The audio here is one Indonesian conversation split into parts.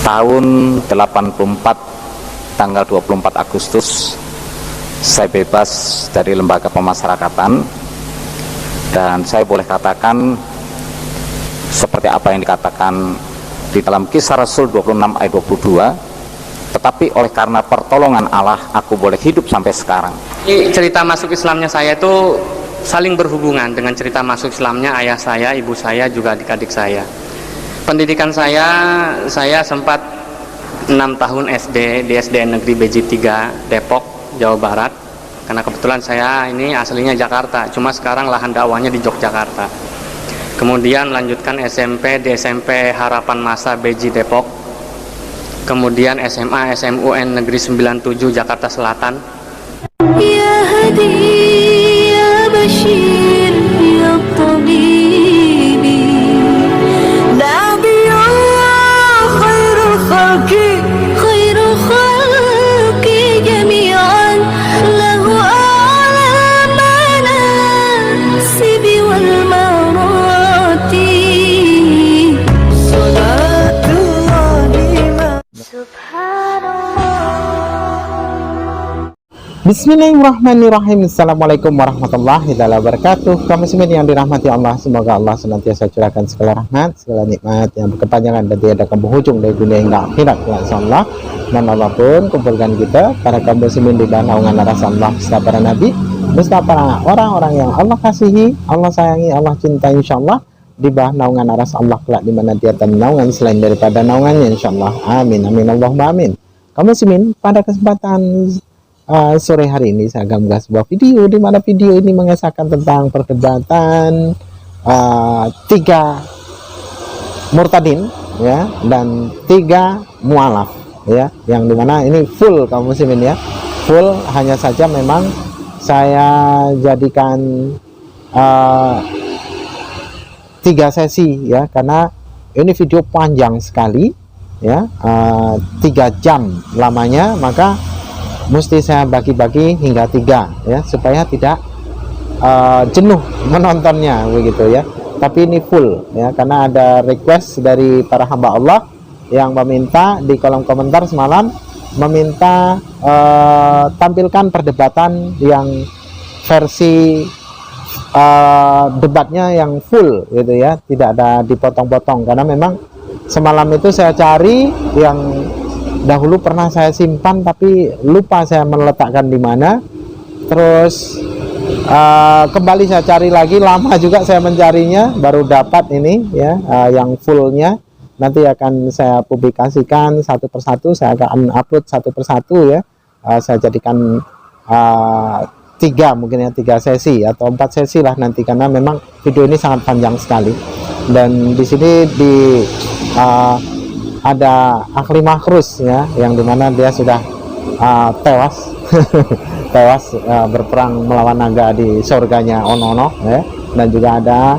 Tahun 84 tanggal 24 Agustus saya bebas dari lembaga pemasyarakatan, dan saya boleh katakan seperti apa yang dikatakan di dalam Kisah Rasul 26 ayat 22, tetapi oleh karena pertolongan Allah aku boleh hidup sampai sekarang. Cerita masuk Islamnya saya itu saling berhubungan dengan cerita masuk Islamnya ayah saya, ibu saya, juga adik-adik saya. Pendidikan saya sempat 6 tahun SD di SDN Negeri Beji 3 Depok, Jawa Barat. Karena kebetulan saya ini aslinya Jakarta, cuma sekarang lahan dakwahnya di Yogyakarta. Kemudian melanjutkan SMP di SMP Harapan Masa Beji Depok. Kemudian SMA SMUN Negeri 97 Jakarta Selatan. Ya Hadi ya Bashir ya Tabibi Nabi Allah khairul khalqi jami'an lahu a'la manasibi wal marati salatullahi ma subhanallah. Bismillahirrahmanirrahim. Assalamualaikum warahmatullahi wabarakatuh. Kaum muslimin yang dirahmati Allah, semoga Allah senantiasa curahkan segala rahmat, segala nikmat yang berkepanjangan dan tiada berhujung dari dunia hingga akhirat, insyaallah. Dan Allah pun kumpulkan kita para kaum muslimin di bawah naungan aras Allah beserta para nabi, beserta para orang-orang yang Allah kasihi, Allah sayangi, Allah cintai, insyaallah, di bawah naungan aras Allah kelak, di mana tiada naungan selain daripada naungannya, insyaallah. Amin amin Allahumma amin. Kaum muslimin, pada kesempatan sore hari ini saya akan mengunggah sebuah video di mana video ini mengisahkan tentang perdebatan 3 murtadin ya dan 3 mualaf ya, yang dimana ini full kaum muslimin ya, full. Hanya saja memang saya jadikan 3 sesi ya, karena ini video panjang sekali ya, 3 jam lamanya, maka mesti saya bagi-bagi hingga 3 ya, supaya tidak jenuh menontonnya begitu ya. Tapi ini full ya, karena ada request dari para hamba Allah yang meminta di kolom komentar semalam, meminta tampilkan perdebatan yang versi debatnya yang full gitu ya, tidak ada dipotong-potong. Karena memang semalam itu saya cari yang dahulu pernah saya simpan tapi lupa saya meletakkan di mana, terus kembali saya cari lagi, lama juga saya mencarinya, baru dapat ini ya, yang fullnya. Nanti akan saya publikasikan satu persatu, saya akan upload satu persatu ya. Saya jadikan 3 mungkin ya, 3 sesi atau 4 sesi lah nanti, karena memang video ini sangat panjang sekali. Dan di sini ada Akhli Makrus ya, yang dimana dia sudah tewas tewas berperang melawan naga di surganya Ono ya. Dan juga ada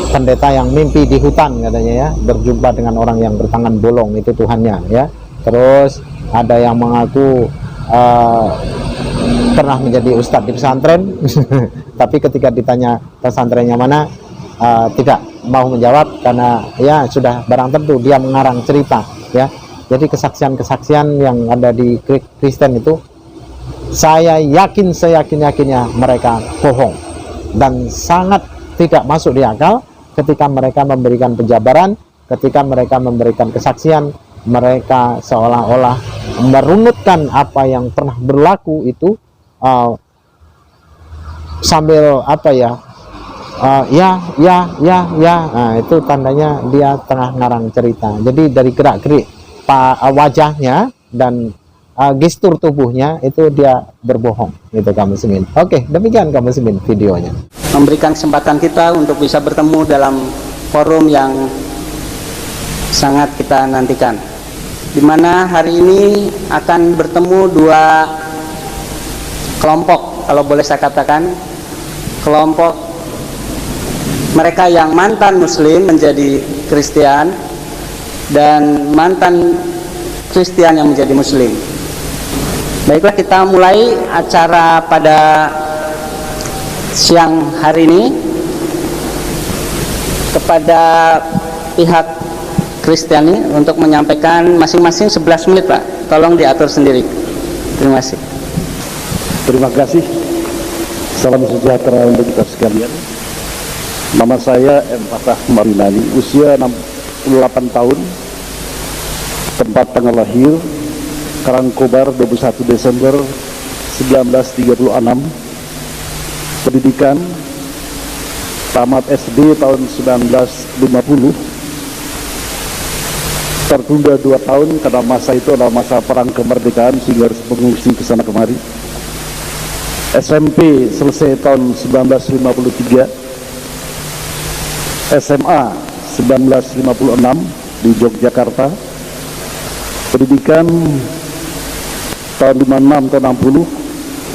pendeta yang mimpi di hutan katanya ya, berjumpa dengan orang yang bertangan bolong, itu Tuhannya ya. Terus ada yang mengaku pernah menjadi ustadz di pesantren tapi ketika ditanya pesantrennya mana, tidak mau menjawab karena ya sudah barang tentu dia mengarang cerita ya. Jadi kesaksian-kesaksian yang ada di Kristen itu, saya yakin seyakin-yakinnya mereka bohong dan sangat tidak masuk di akal. Ketika mereka memberikan penjabaran, ketika mereka memberikan kesaksian, mereka seolah-olah merunutkan apa yang pernah berlaku itu, sambil apa ya, ya, nah, itu tandanya dia tengah ngarang cerita. Jadi dari gerak-gerik wajahnya dan gestur tubuhnya itu dia berbohong, itu kaum muslimin. Oke, demikian kaum muslimin videonya. Memberikan kesempatan kita untuk bisa bertemu dalam forum yang sangat kita nantikan, di mana hari ini akan bertemu 2 kelompok, kalau boleh saya katakan, kelompok mereka yang mantan muslim menjadi Kristen dan mantan Kristen yang menjadi muslim. Baiklah, kita mulai acara pada siang hari ini. Kepada pihak Kristiani untuk menyampaikan masing-masing 11 menit Pak. Tolong diatur sendiri. Terima kasih. Terima kasih. Salam sejahtera untuk kita sekalian. Nama saya M. Fatah Marinani, usia 68 tahun, tempat tanggal lahir Karangkobar 21 Desember 1936, pendidikan tamat SD tahun 1950, tertunda 2 tahun karena masa itu adalah masa perang kemerdekaan sehingga harus mengungsi ke sana kemari. SMP selesai tahun 1953, SMA 1956 di Yogyakarta, pendidikan tahun 56 tahun 60,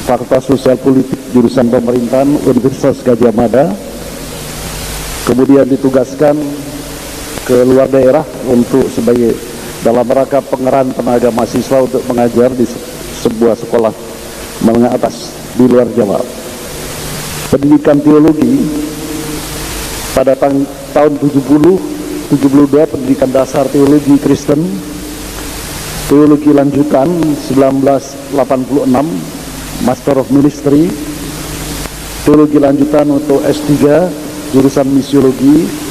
Fakultas Sosial Politik jurusan Pemerintahan Universitas Gadjah Mada, kemudian ditugaskan ke luar daerah untuk sebagai dalam rangka pengerahan tenaga mahasiswa untuk mengajar di sebuah sekolah menengah atas di luar Jawa. Pendidikan teologi pada tahun 72 pendidikan dasar teologi Kristen, teologi lanjutan 1986 Master of Ministry, teologi lanjutan untuk S3 jurusan misiologi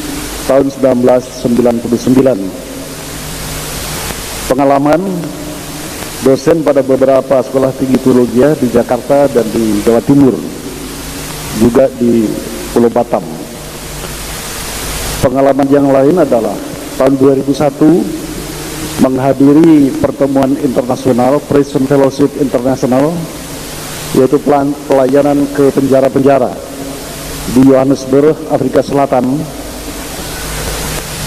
tahun 1999. Pengalaman dosen pada beberapa sekolah tinggi teologi di Jakarta dan di Jawa Timur, juga di Pulau Batam. Pengalaman yang lain adalah tahun 2001 menghadiri pertemuan internasional Prison Fellowship International, yaitu pelayanan ke penjara-penjara di Johannesburg, Afrika Selatan.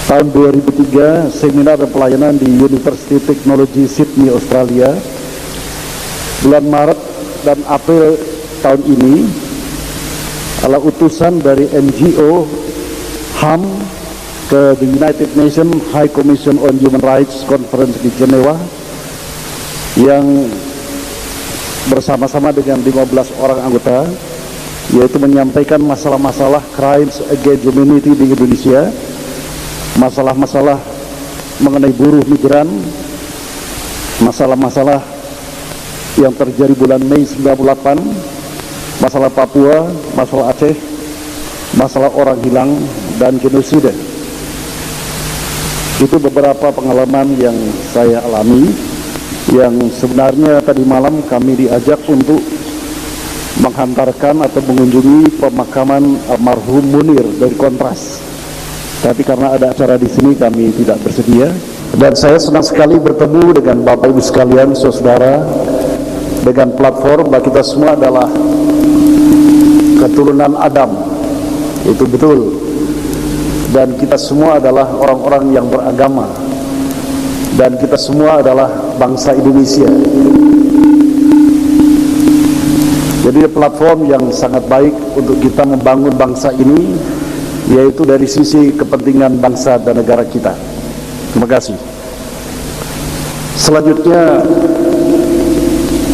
Tahun 2003 seminar dan pelayanan di University Technology Sydney, Australia. Bulan Maret dan April tahun ini adalah utusan dari NGO HAM ke the United Nations High Commission on Human Rights Conference di Jenewa, yang bersama-sama dengan 15 orang anggota, yaitu menyampaikan masalah-masalah crimes against humanity di Indonesia, masalah-masalah mengenai buruh migran, masalah-masalah yang terjadi bulan Mei 98, masalah Papua, masalah Aceh, masalah orang hilang, dan genosida. Itu beberapa pengalaman yang saya alami, yang sebenarnya tadi malam kami diajak untuk menghantarkan atau mengunjungi pemakaman almarhum Munir dari Kontras. Tapi karena ada acara di sini kami tidak bersedia, dan saya senang sekali bertemu dengan Bapak Ibu sekalian, saudara, dengan platform bahwa kita semua adalah keturunan Adam, itu betul, dan kita semua adalah orang-orang yang beragama, dan kita semua adalah bangsa Indonesia. Jadi platform yang sangat baik untuk kita membangun bangsa ini, yaitu dari sisi kepentingan bangsa dan negara kita. Terima kasih. Selanjutnya,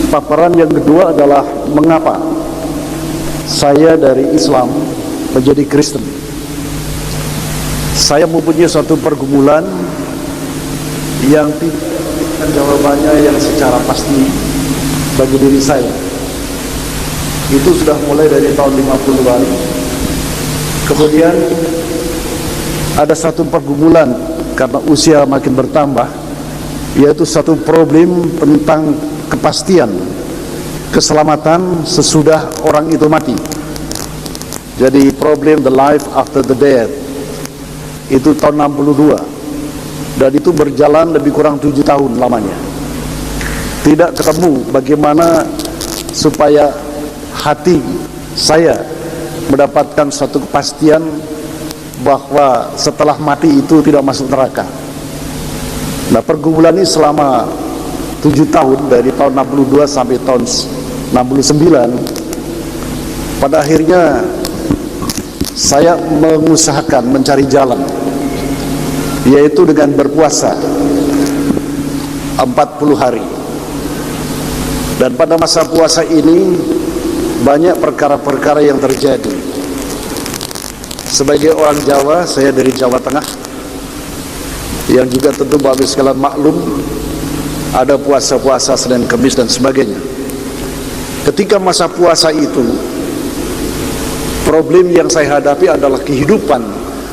paparan yang kedua adalah mengapa saya dari Islam menjadi Kristen. Saya mempunyai suatu pergumulan yang tidak diberikan jawabannya yang secara pasti bagi diri saya. Itu sudah mulai dari tahun 50-an. Kemudian ada satu pergumulan karena usia makin bertambah, yaitu satu problem tentang kepastian keselamatan sesudah orang itu mati. Jadi problem the life after the death, itu tahun 62, dan itu berjalan lebih kurang 7 tahun lamanya. Tidak ketemu bagaimana supaya hati saya mendapatkan satu kepastian bahwa setelah mati itu tidak masuk neraka. Nah, pergumulan ini selama 7 tahun, dari tahun 62 sampai tahun 69, pada akhirnya saya mengusahakan mencari jalan, yaitu dengan berpuasa 40 hari. Dan pada masa puasa ini banyak perkara-perkara yang terjadi. Sebagai orang Jawa, saya dari Jawa Tengah, yang juga tentu Bapak sekalian maklum ada puasa-puasa Senin Kamis dan sebagainya. Ketika masa puasa itu, problem yang saya hadapi adalah kehidupan,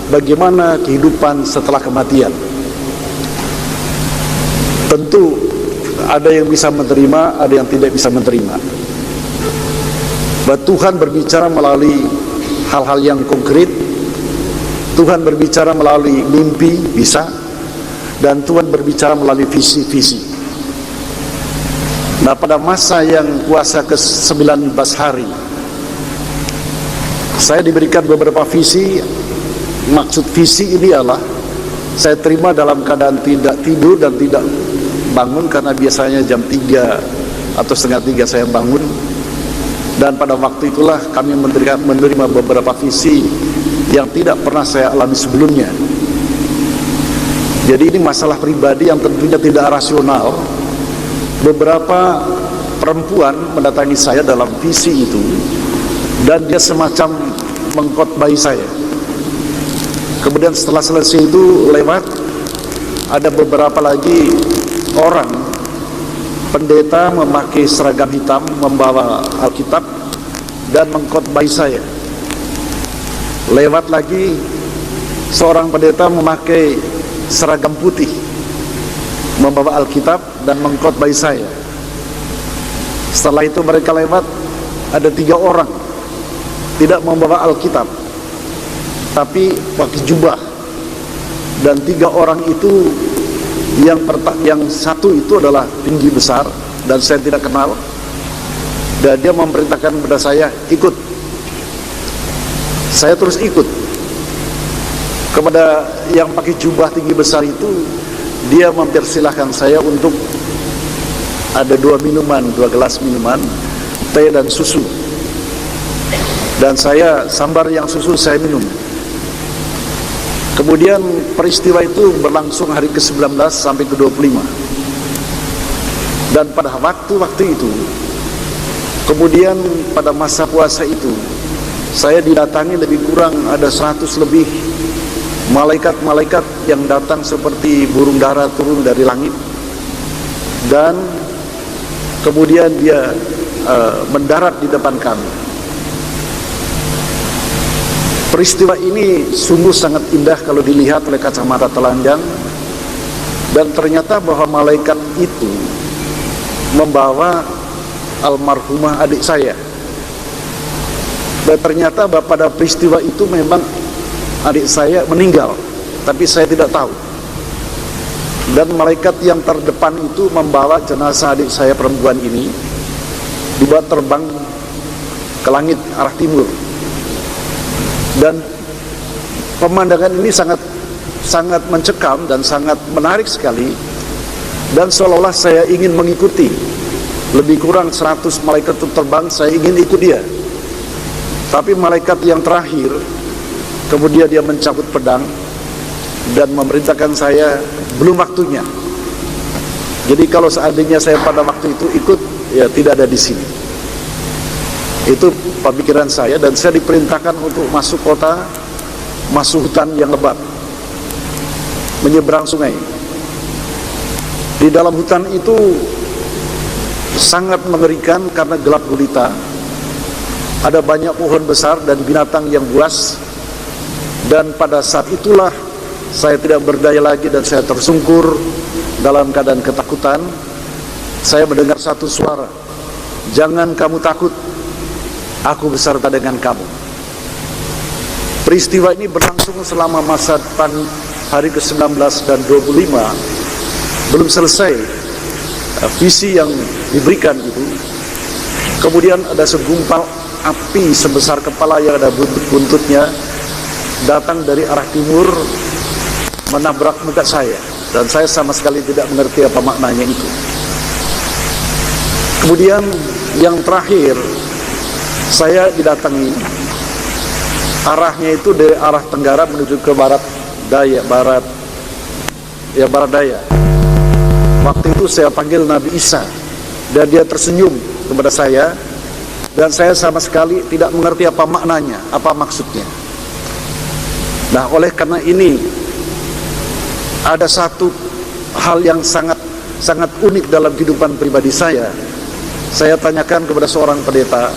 bagaimana kehidupan setelah kematian. Tentu ada yang bisa menerima, ada yang tidak bisa menerima. Bahwa Tuhan berbicara melalui hal-hal yang konkret, Tuhan berbicara melalui mimpi, bisa, dan Tuhan berbicara melalui visi-visi. Nah, pada masa yang puasa ke-19 hari, saya diberikan beberapa visi. Maksud visi ini adalah saya terima dalam keadaan tidak tidur dan tidak bangun, karena biasanya jam 3 atau setengah 3 saya bangun. Dan pada waktu itulah kami menerima beberapa visi yang tidak pernah saya alami sebelumnya. Jadi ini masalah pribadi yang tentunya tidak rasional. Beberapa perempuan mendatangi saya dalam visi itu, dan dia semacam mengkhotbahi saya. Kemudian setelah selesai itu lewat, ada beberapa lagi orang, pendeta memakai seragam hitam, membawa Alkitab dan mengkhotbahi saya. Lewat lagi, seorang pendeta memakai seragam putih, membawa Alkitab dan mengkhotbahi saya. Setelah itu mereka lewat, ada 3 orang tidak membawa Alkitab, tapi pakai jubah. Dan 3 orang itu, yang satu itu adalah tinggi besar dan saya tidak kenal, dan dia memerintahkan kepada saya ikut. Saya terus ikut. Kepada yang pakai jubah tinggi besar itu, dia mempersilahkan saya untuk ada 2 gelas minuman, teh dan susu, dan saya sambar yang susu saya minum. Kemudian peristiwa itu berlangsung hari ke-19 sampai ke-25. Dan pada waktu-waktu itu, kemudian pada masa puasa itu, saya didatangi lebih kurang ada 100 lebih malaikat-malaikat yang datang seperti burung dara turun dari langit. Dan kemudian dia mendarat di depan kami. Peristiwa ini sungguh sangat indah kalau dilihat oleh kacamata telanjang, dan ternyata bahwa malaikat itu membawa almarhumah adik saya. Dan ternyata bahwa pada peristiwa itu memang adik saya meninggal, tapi saya tidak tahu. Dan malaikat yang terdepan itu membawa jenazah adik saya perempuan ini, dibawa terbang ke langit arah timur. Dan pemandangan ini sangat mencekam dan sangat menarik sekali, dan seolah-olah saya ingin mengikuti. Lebih kurang 100 malaikat itu terbang, saya ingin ikut dia. Tapi malaikat yang terakhir, kemudian dia mencabut pedang dan memerintahkan saya belum waktunya. Jadi kalau seandainya saya pada waktu itu ikut, ya tidak ada di sini. Itu pemikiran saya, dan saya diperintahkan untuk masuk kota, masuk hutan yang lebat, menyeberang sungai. Di dalam hutan itu sangat mengerikan karena gelap gulita. Ada banyak pohon besar dan binatang yang buas. Dan pada saat itulah saya tidak berdaya lagi dan saya tersungkur dalam keadaan ketakutan. Saya mendengar satu suara, "Jangan kamu takut, aku beserta dengan kamu." Peristiwa ini berlangsung selama masa depan hari ke-19 dan 25. Belum selesai visi yang diberikan itu. Kemudian ada segumpal api sebesar kepala yang ada buntutnya datang dari arah timur, menabrak muka saya, dan saya sama sekali tidak mengerti apa maknanya itu. Kemudian yang terakhir, saya didatangi, arahnya itu dari arah tenggara menuju ke barat daya. Waktu itu saya panggil Nabi Isa, dan dia tersenyum kepada saya, dan saya sama sekali tidak mengerti apa maknanya, apa maksudnya. Nah, oleh karena ini ada satu hal yang sangat unik dalam kehidupan pribadi saya. Saya tanyakan kepada seorang pendeta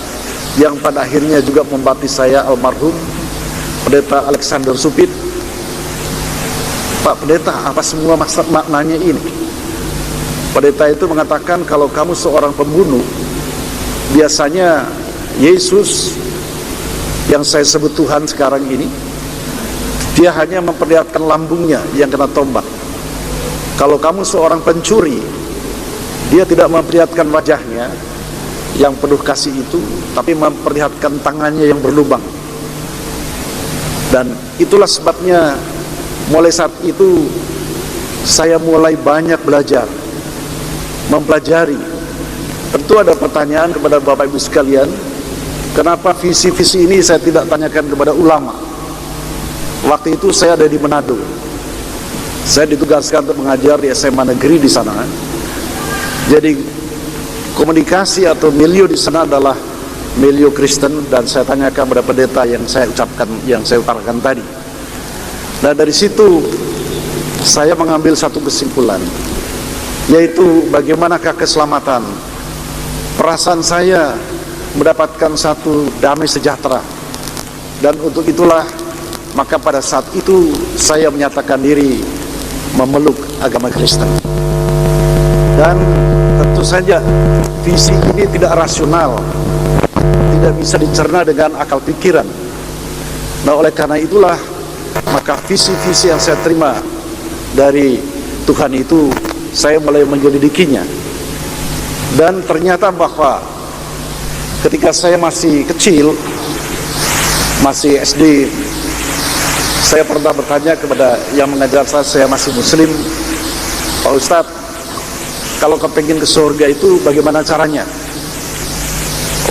yang pada akhirnya juga membaptis saya, almarhum Pendeta Alexander Supit. Pak Pendeta, apa semua maknanya ini? Pendeta itu mengatakan, kalau kamu seorang pembunuh, biasanya Yesus yang saya sebut Tuhan sekarang ini, dia hanya memperlihatkan lambungnya yang kena tombak. Kalau kamu seorang pencuri, dia tidak memperlihatkan wajahnya yang penuh kasih itu, tapi memperlihatkan tangannya yang berlubang. Dan itulah sebabnya mulai saat itu saya mulai banyak belajar, mempelajari. Tentu ada pertanyaan kepada Bapak Ibu sekalian, kenapa visi-visi ini saya tidak tanyakan kepada ulama? Waktu itu saya ada di Manado. Saya ditugaskan untuk mengajar di SMA negeri di sana. Jadi komunikasi atau milieu di sana adalah milieu Kristen, dan saya tanyakan kepada pendeta yang saya utarakan tadi. Nah, dari situ saya mengambil satu kesimpulan, yaitu bagaimanakah keselamatan. Perasaan saya mendapatkan satu damai sejahtera, dan untuk itulah maka pada saat itu saya menyatakan diri memeluk agama Kristen. Dan tentu saja visi ini tidak rasional, tidak bisa dicerna dengan akal pikiran. Nah, oleh karena itulah maka visi-visi yang saya terima dari Tuhan itu saya mulai menyelidikinya. Dan ternyata bahwa ketika saya masih kecil, masih SD, saya pernah bertanya kepada yang mengajar saya masih muslim, Pak Ustadz, kalau kepengen ke surga itu bagaimana caranya?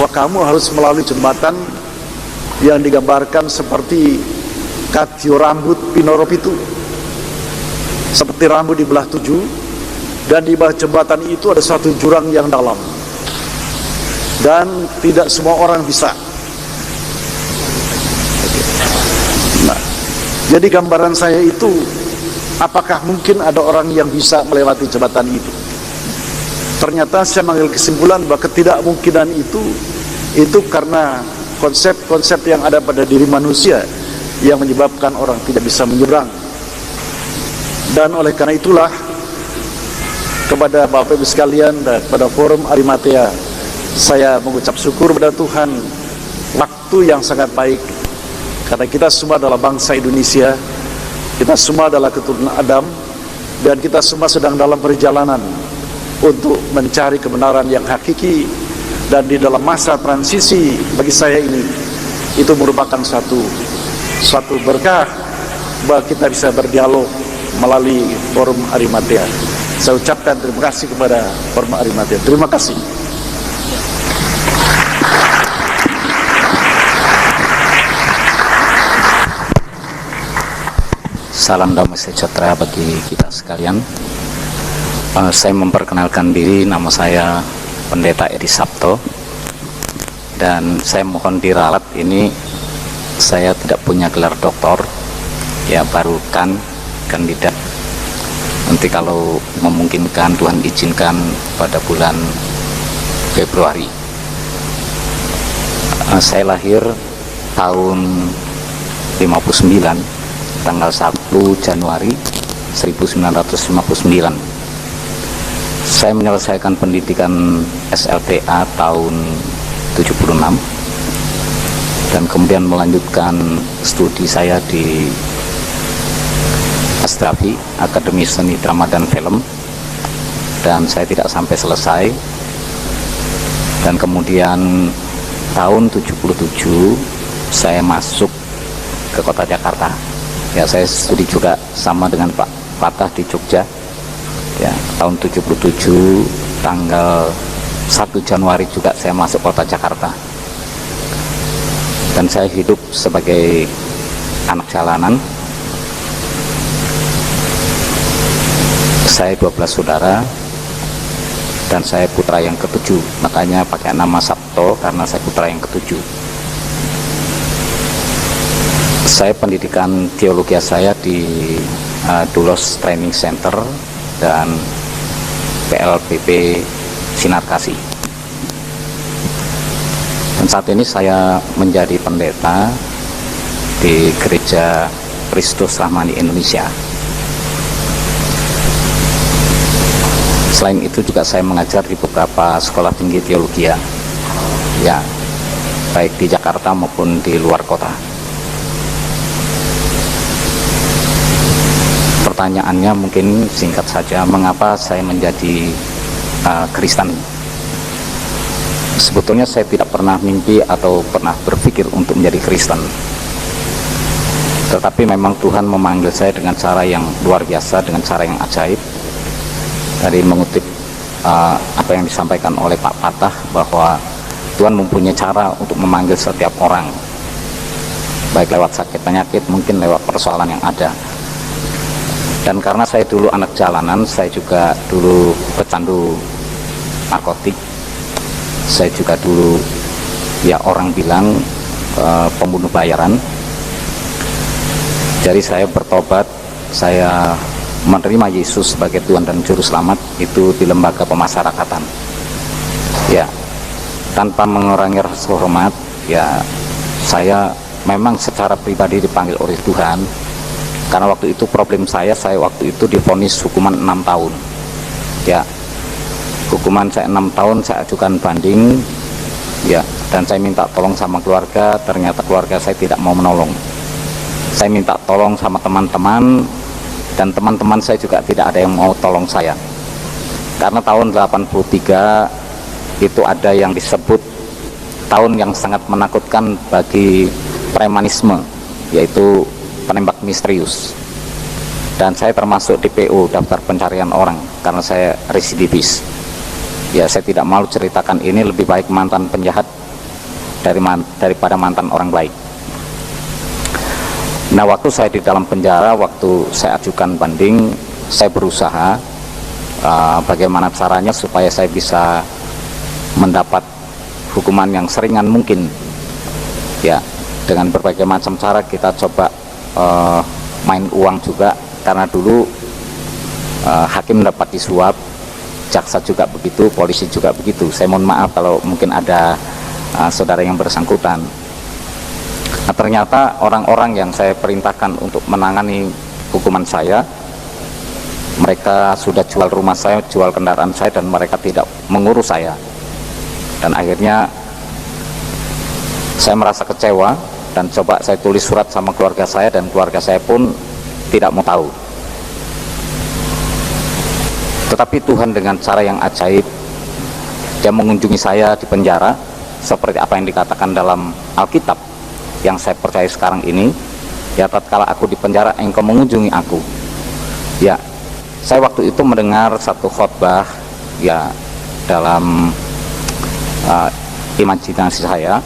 Wah, kamu harus melalui jembatan yang digambarkan seperti katio rambut pinorop itu, seperti rambut dibelah 7, dan di bawah jembatan itu ada satu jurang yang dalam, dan tidak semua orang bisa. Nah, jadi gambaran saya itu, apakah mungkin ada orang yang bisa melewati jembatan itu? Ternyata saya mengambil kesimpulan bahwa ketidakmungkinan itu karena konsep-konsep yang ada pada diri manusia yang menyebabkan orang tidak bisa menyeberang. Dan oleh karena itulah, kepada Bapak Ibu sekalian dan pada Forum Arimatea, saya mengucap syukur kepada Tuhan, waktu yang sangat baik, karena kita semua adalah bangsa Indonesia, kita semua adalah keturunan Adam, dan kita semua sedang dalam perjalanan untuk mencari kebenaran yang hakiki. Dan di dalam masa transisi bagi saya ini, itu merupakan suatu berkah bahwa kita bisa berdialog melalui Forum Arimatea. Saya ucapkan terima kasih kepada Forum Arimatea. Terima kasih. Salam damai sejahtera bagi kita sekalian. Saya memperkenalkan diri, nama saya Pendeta Edi Sabto, dan saya mohon diralat, ini saya tidak punya gelar doktor, ya baru kandidat. Nanti kalau memungkinkan, Tuhan izinkan pada bulan Februari. Saya lahir tahun 59, tanggal 1 Januari 1959. Saya menyelesaikan pendidikan SLTA tahun 76, dan kemudian melanjutkan studi saya di Astrafi, Akademi Seni Drama dan Film, dan saya tidak sampai selesai. Dan kemudian tahun 77 saya masuk ke kota Jakarta. Ya, saya studi juga sama dengan Pak Patah di Jogja. Ya, tahun 77 tanggal 1 Januari juga saya masuk kota Jakarta. Dan saya hidup sebagai anak jalanan. Saya 12 saudara, dan saya putra yang ke-7, makanya pakai nama Sabto karena saya putra yang ke-7. Saya pendidikan teologi saya di Dulos Training Center dan PLBP Sinar Kasih. Dan saat ini saya menjadi pendeta di Gereja Kristus Rahmani Indonesia. Selain itu juga saya mengajar di beberapa sekolah tinggi teologi ya, baik di Jakarta maupun di luar kota. Pertanyaannya mungkin singkat saja, mengapa saya menjadi Kristen? Sebetulnya saya tidak pernah mimpi atau pernah berpikir untuk menjadi Kristen, tetapi memang Tuhan memanggil saya dengan cara yang luar biasa, dengan cara yang ajaib. Dari mengutip apa yang disampaikan oleh Pak Patah, bahwa Tuhan mempunyai cara untuk memanggil setiap orang, baik lewat sakit penyakit, mungkin lewat persoalan yang ada. Dan karena saya dulu anak jalanan, saya juga dulu pecandu narkotik, saya juga dulu ya orang bilang pembunuh bayaran. Jadi saya bertobat, saya menerima Yesus sebagai Tuhan dan Juru Selamat itu di lembaga pemasyarakatan. Ya, tanpa mengurangi rasa hormat, ya saya memang secara pribadi dipanggil oleh Tuhan. Karena waktu itu problem saya waktu itu divonis hukuman 6 tahun. Ya, hukuman saya 6 tahun, saya ajukan banding, ya, dan saya minta tolong sama keluarga. Ternyata keluarga saya tidak mau menolong. Saya minta tolong sama teman-teman, dan teman-teman saya juga tidak ada yang mau tolong saya. Karena tahun 83 itu ada yang disebut tahun yang sangat menakutkan bagi premanisme, yaitu penembak misterius. Dan saya termasuk DPO, daftar pencarian orang, karena saya residivis. Ya, saya tidak malu ceritakan ini, lebih baik mantan penjahat daripada mantan orang baik. Nah, waktu saya di dalam penjara, waktu saya ajukan banding, saya berusaha bagaimana caranya supaya saya bisa mendapat hukuman yang seringan mungkin. Ya, dengan berbagai macam cara kita coba main uang juga, karena dulu hakim dapat disuap, jaksa juga begitu, polisi juga begitu. Saya mohon maaf kalau mungkin ada saudara yang bersangkutan. Nah, ternyata orang-orang yang saya perintahkan untuk menangani hukuman saya, mereka sudah jual rumah saya, jual kendaraan saya, dan mereka tidak mengurus saya. Dan akhirnya saya merasa kecewa, dan coba saya tulis surat sama keluarga saya, dan keluarga saya pun tidak mau tahu. Tetapi Tuhan dengan cara yang ajaib, Dia mengunjungi saya di penjara, seperti apa yang dikatakan dalam Alkitab yang saya percaya sekarang ini. Ya, tatkala aku di penjara, Engkau mengunjungi aku. Ya, saya waktu itu mendengar satu khotbah, ya, dalam imajinasi saya,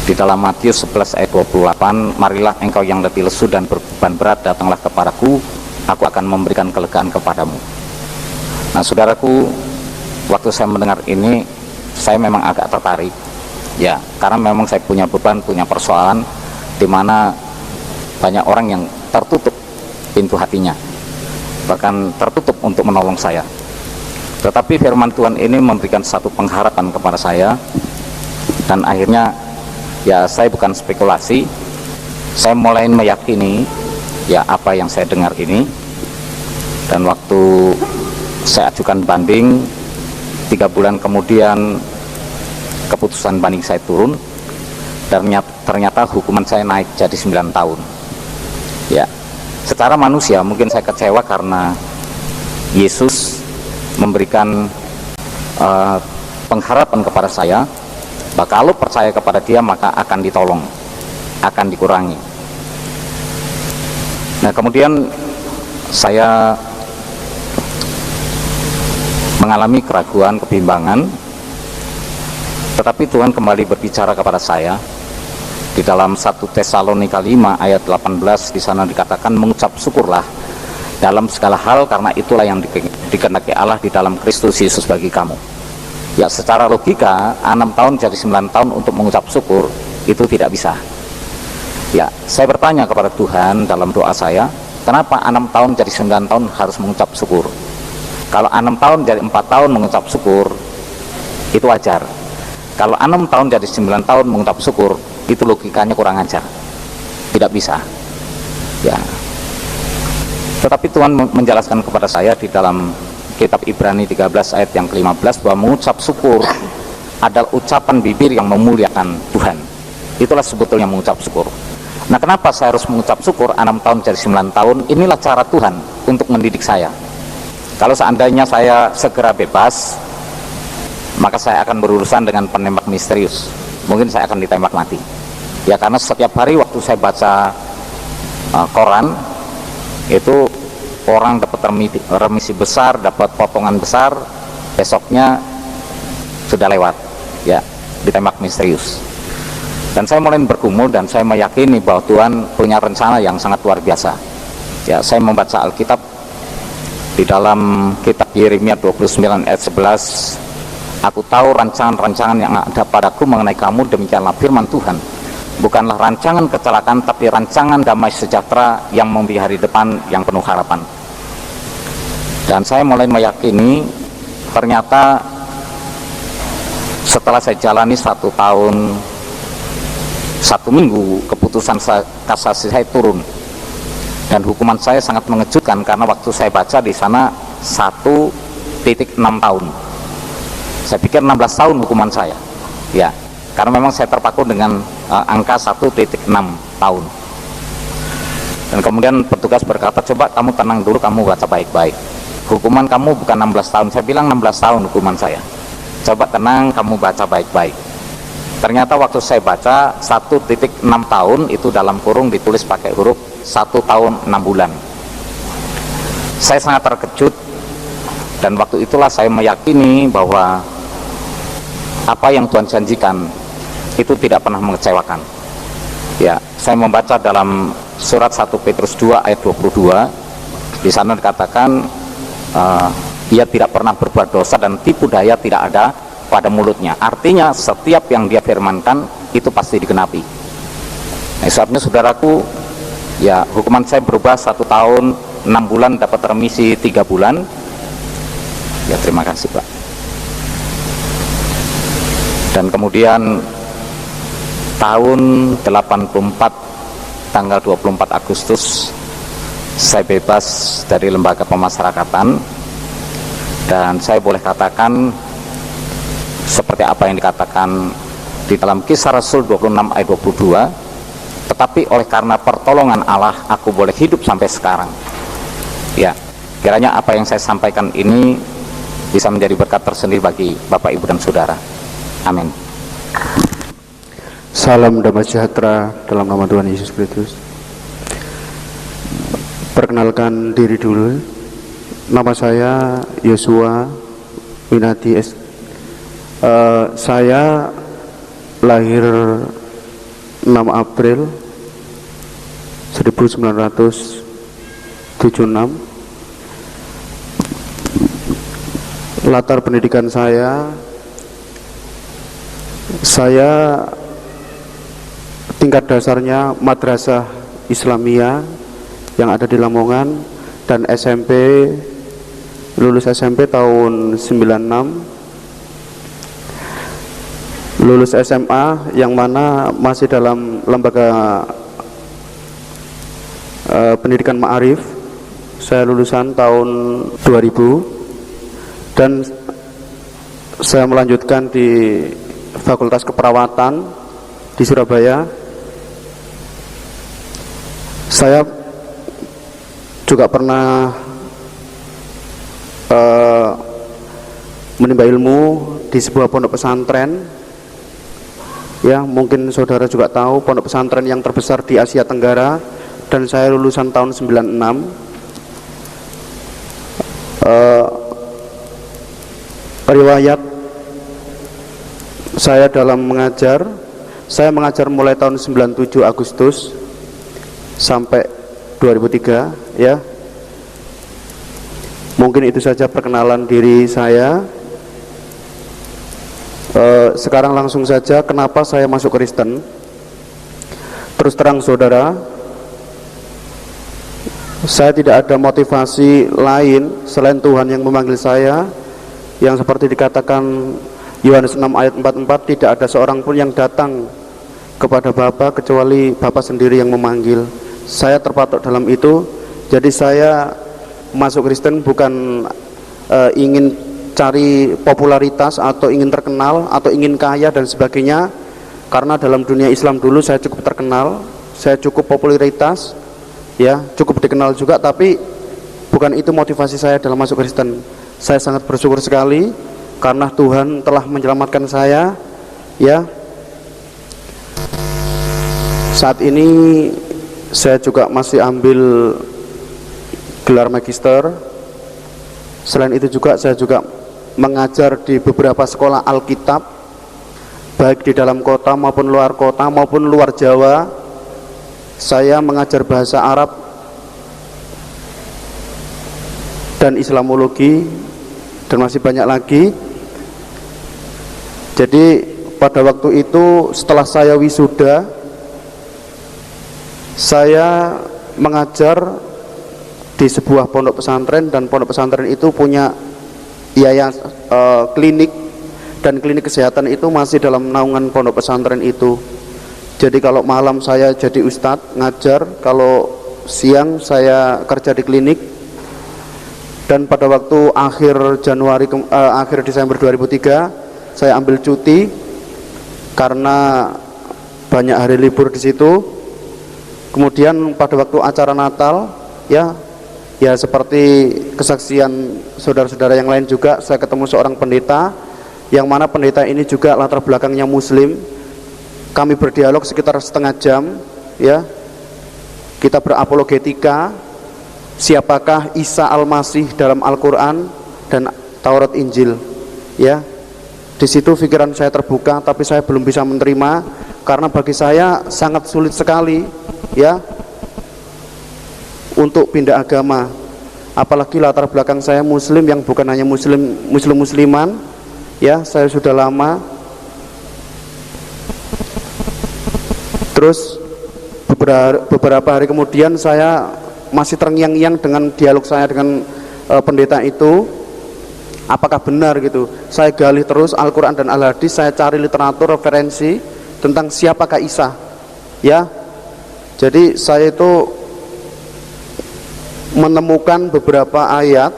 di dalam Matius 11 ayat 28, marilah engkau yang letih lesu dan berbeban berat, datanglah kepadaku, aku akan memberikan kelegaan kepadamu. Nah, saudaraku, waktu saya mendengar ini, saya memang agak tertarik, ya, karena memang saya punya beban, punya persoalan, di mana banyak orang yang tertutup pintu hatinya, bahkan tertutup untuk menolong saya. Tetapi firman Tuhan ini memberikan satu pengharapan kepada saya, dan akhirnya ya, saya bukan spekulasi, saya mulai meyakini ya apa yang saya dengar ini. Dan waktu saya ajukan banding, 3 bulan kemudian keputusan banding saya turun, dan ternyata hukuman saya naik jadi 9 tahun. Ya, secara manusia mungkin saya kecewa karena Yesus memberikan pengharapan kepada saya, bahwa kalau percaya kepada Dia maka akan ditolong, akan dikurangi. Nah, kemudian saya mengalami keraguan, kebimbangan, tetapi Tuhan kembali berbicara kepada saya di dalam 1 Tesalonika 5 ayat 18. Di sana dikatakan, mengucap syukurlah dalam segala hal, karena itulah yang dikehendaki Allah di dalam Kristus Yesus bagi kamu. Ya, secara logika 6 tahun jadi 9 tahun untuk mengucap syukur itu tidak bisa. Ya, saya bertanya kepada Tuhan dalam doa saya, Kenapa 6 tahun jadi 9 tahun harus mengucap syukur? Kalau 6 tahun jadi 4 tahun mengucap syukur, itu wajar. Kalau 6 tahun jadi 9 tahun mengucap syukur, itu logikanya kurang ajar. Tidak bisa. Ya. Tetapi Tuhan menjelaskan kepada saya di dalam kitab Ibrani 13 ayat yang ke-15 bahwa mengucap syukur adalah ucapan bibir yang memuliakan Tuhan. Itulah sebetulnya mengucap syukur. Nah, kenapa saya harus mengucap syukur 6 tahun jadi 9 tahun? Inilah cara Tuhan untuk mendidik saya. Kalau seandainya saya segera bebas, maka saya akan berurusan dengan penembak misterius. Mungkin saya akan ditembak mati. Ya, karena setiap hari waktu saya baca koran, itu orang dapat remisi besar, dapat potongan besar, besoknya sudah lewat, ya, ditembak misterius. Dan saya mulai bergumul dan saya meyakini bahwa Tuhan punya rencana yang sangat luar biasa. Ya, saya membaca Alkitab di dalam kitab Yeremia 29 ayat 11. Aku tahu rancangan-rancangan yang ada padaku mengenai kamu, demikianlah firman Tuhan. Bukanlah rancangan kecelakaan, tapi rancangan damai sejahtera yang memberi hari depan yang penuh harapan. Dan saya mulai meyakini ternyata setelah saya jalani 1 tahun 1 minggu, keputusan kasasi saya turun dan hukuman saya sangat mengejutkan, karena waktu saya baca di sana 1,6 tahun. Saya pikir 16 tahun hukuman saya, ya, karena memang saya terpaku dengan angka 1,6 tahun. Dan kemudian petugas berkata, coba kamu tenang dulu, kamu baca baik-baik, hukuman kamu bukan 16 tahun. Saya bilang 16 tahun hukuman saya. Coba tenang, kamu baca baik-baik. Ternyata waktu saya baca 1,6 tahun itu dalam kurung ditulis pakai huruf 1 tahun 6 bulan. Saya sangat terkejut, dan waktu itulah saya meyakini bahwa apa yang Tuhan janjikan itu tidak pernah mengecewakan. Ya, saya membaca dalam surat 1 Petrus 2 ayat 22, di sana dikatakan ia tidak pernah berbuat dosa dan tipu daya tidak ada pada mulutnya. Artinya setiap yang dia firmankan itu pasti digenapi. Nah, sebabnya saudaraku, ya, hukuman saya berubah 1 tahun 6 bulan dapat remisi 3 bulan. Ya, terima kasih Pak. Dan kemudian tahun 84 tanggal 24 Agustus saya bebas dari lembaga pemasyarakatan, dan saya boleh katakan seperti apa yang dikatakan di dalam Kisah Rasul 26 ayat 22, tetapi oleh karena pertolongan Allah aku boleh hidup sampai sekarang. Ya, kiranya apa yang saya sampaikan ini bisa menjadi berkat tersendiri bagi Bapak, Ibu, dan Saudara. Amin. Salam damai sejahtera dalam nama Tuhan Yesus Kristus. Perkenalkan diri dulu. Nama saya Yosua Winadi S. Saya lahir 6 April 1976. Latar pendidikan saya tingkat dasarnya Madrasah Islamiyah yang ada di Lamongan, dan lulus SMP tahun 96. Lulus SMA yang mana masih dalam lembaga pendidikan Ma'arif, saya lulusan tahun 2000, dan saya melanjutkan di Fakultas Keperawatan di Surabaya. Saya juga pernah menimba ilmu di sebuah pondok pesantren. Ya, mungkin saudara juga tahu pondok pesantren yang terbesar di Asia Tenggara, dan saya lulusan tahun 96. Riwayat saya dalam mengajar, saya mengajar mulai tahun 97 Agustus sampai 2003, ya. Mungkin itu saja perkenalan diri saya. Sekarang langsung saja, kenapa saya masuk Kristen? Terus terang saudara, Saya tidak ada motivasi lain selain Tuhan yang memanggil saya, yang seperti dikatakan Yohanes 6 ayat 44, tidak ada seorang pun yang datang kepada Bapa kecuali Bapa sendiri yang memanggil. Saya terpatok dalam itu. Jadi saya masuk Kristen bukan ingin cari popularitas atau ingin terkenal atau ingin kaya dan sebagainya, karena dalam dunia Islam dulu saya cukup terkenal, saya cukup popularitas, ya, cukup dikenal juga, tapi bukan itu motivasi saya dalam masuk Kristen. Saya sangat bersyukur sekali karena Tuhan telah menyelamatkan saya, ya. Saat ini saya juga masih ambil gelar magister. Selain itu juga saya juga mengajar di beberapa sekolah Alkitab, baik di dalam kota maupun luar kota maupun luar Jawa. Saya mengajar bahasa Arab dan Islamologi dan masih banyak lagi. Jadi pada waktu itu setelah saya wisuda, saya mengajar di sebuah pondok pesantren, dan pondok pesantren itu punya klinik, dan klinik kesehatan itu masih dalam naungan pondok pesantren itu. Jadi kalau malam saya jadi ustadz ngajar, kalau siang saya kerja di klinik. Dan pada waktu akhir Desember 2003 saya ambil cuti karena banyak hari libur di situ. Kemudian pada waktu acara Natal, ya seperti kesaksian saudara-saudara yang lain juga, saya ketemu seorang pendeta, yang mana pendeta ini juga latar belakangnya Muslim. Kami berdialog sekitar setengah jam, ya. Kita berapologetika, siapakah Isa Al-Masih dalam Al-Quran dan Taurat Injil, ya. Di situ pikiran saya terbuka, tapi saya belum bisa menerima karena bagi saya sangat sulit sekali, ya, untuk pindah agama. Apalagi latar belakang saya Muslim, yang bukan hanya musliman, ya. Saya sudah lama. Terus beberapa hari kemudian saya masih terngiang-ngiang dengan dialog saya dengan pendeta itu, apakah benar gitu. Saya gali terus Al-Quran dan Al-Hadis, saya cari literatur referensi tentang siapakah Isa, ya. Jadi saya itu menemukan beberapa ayat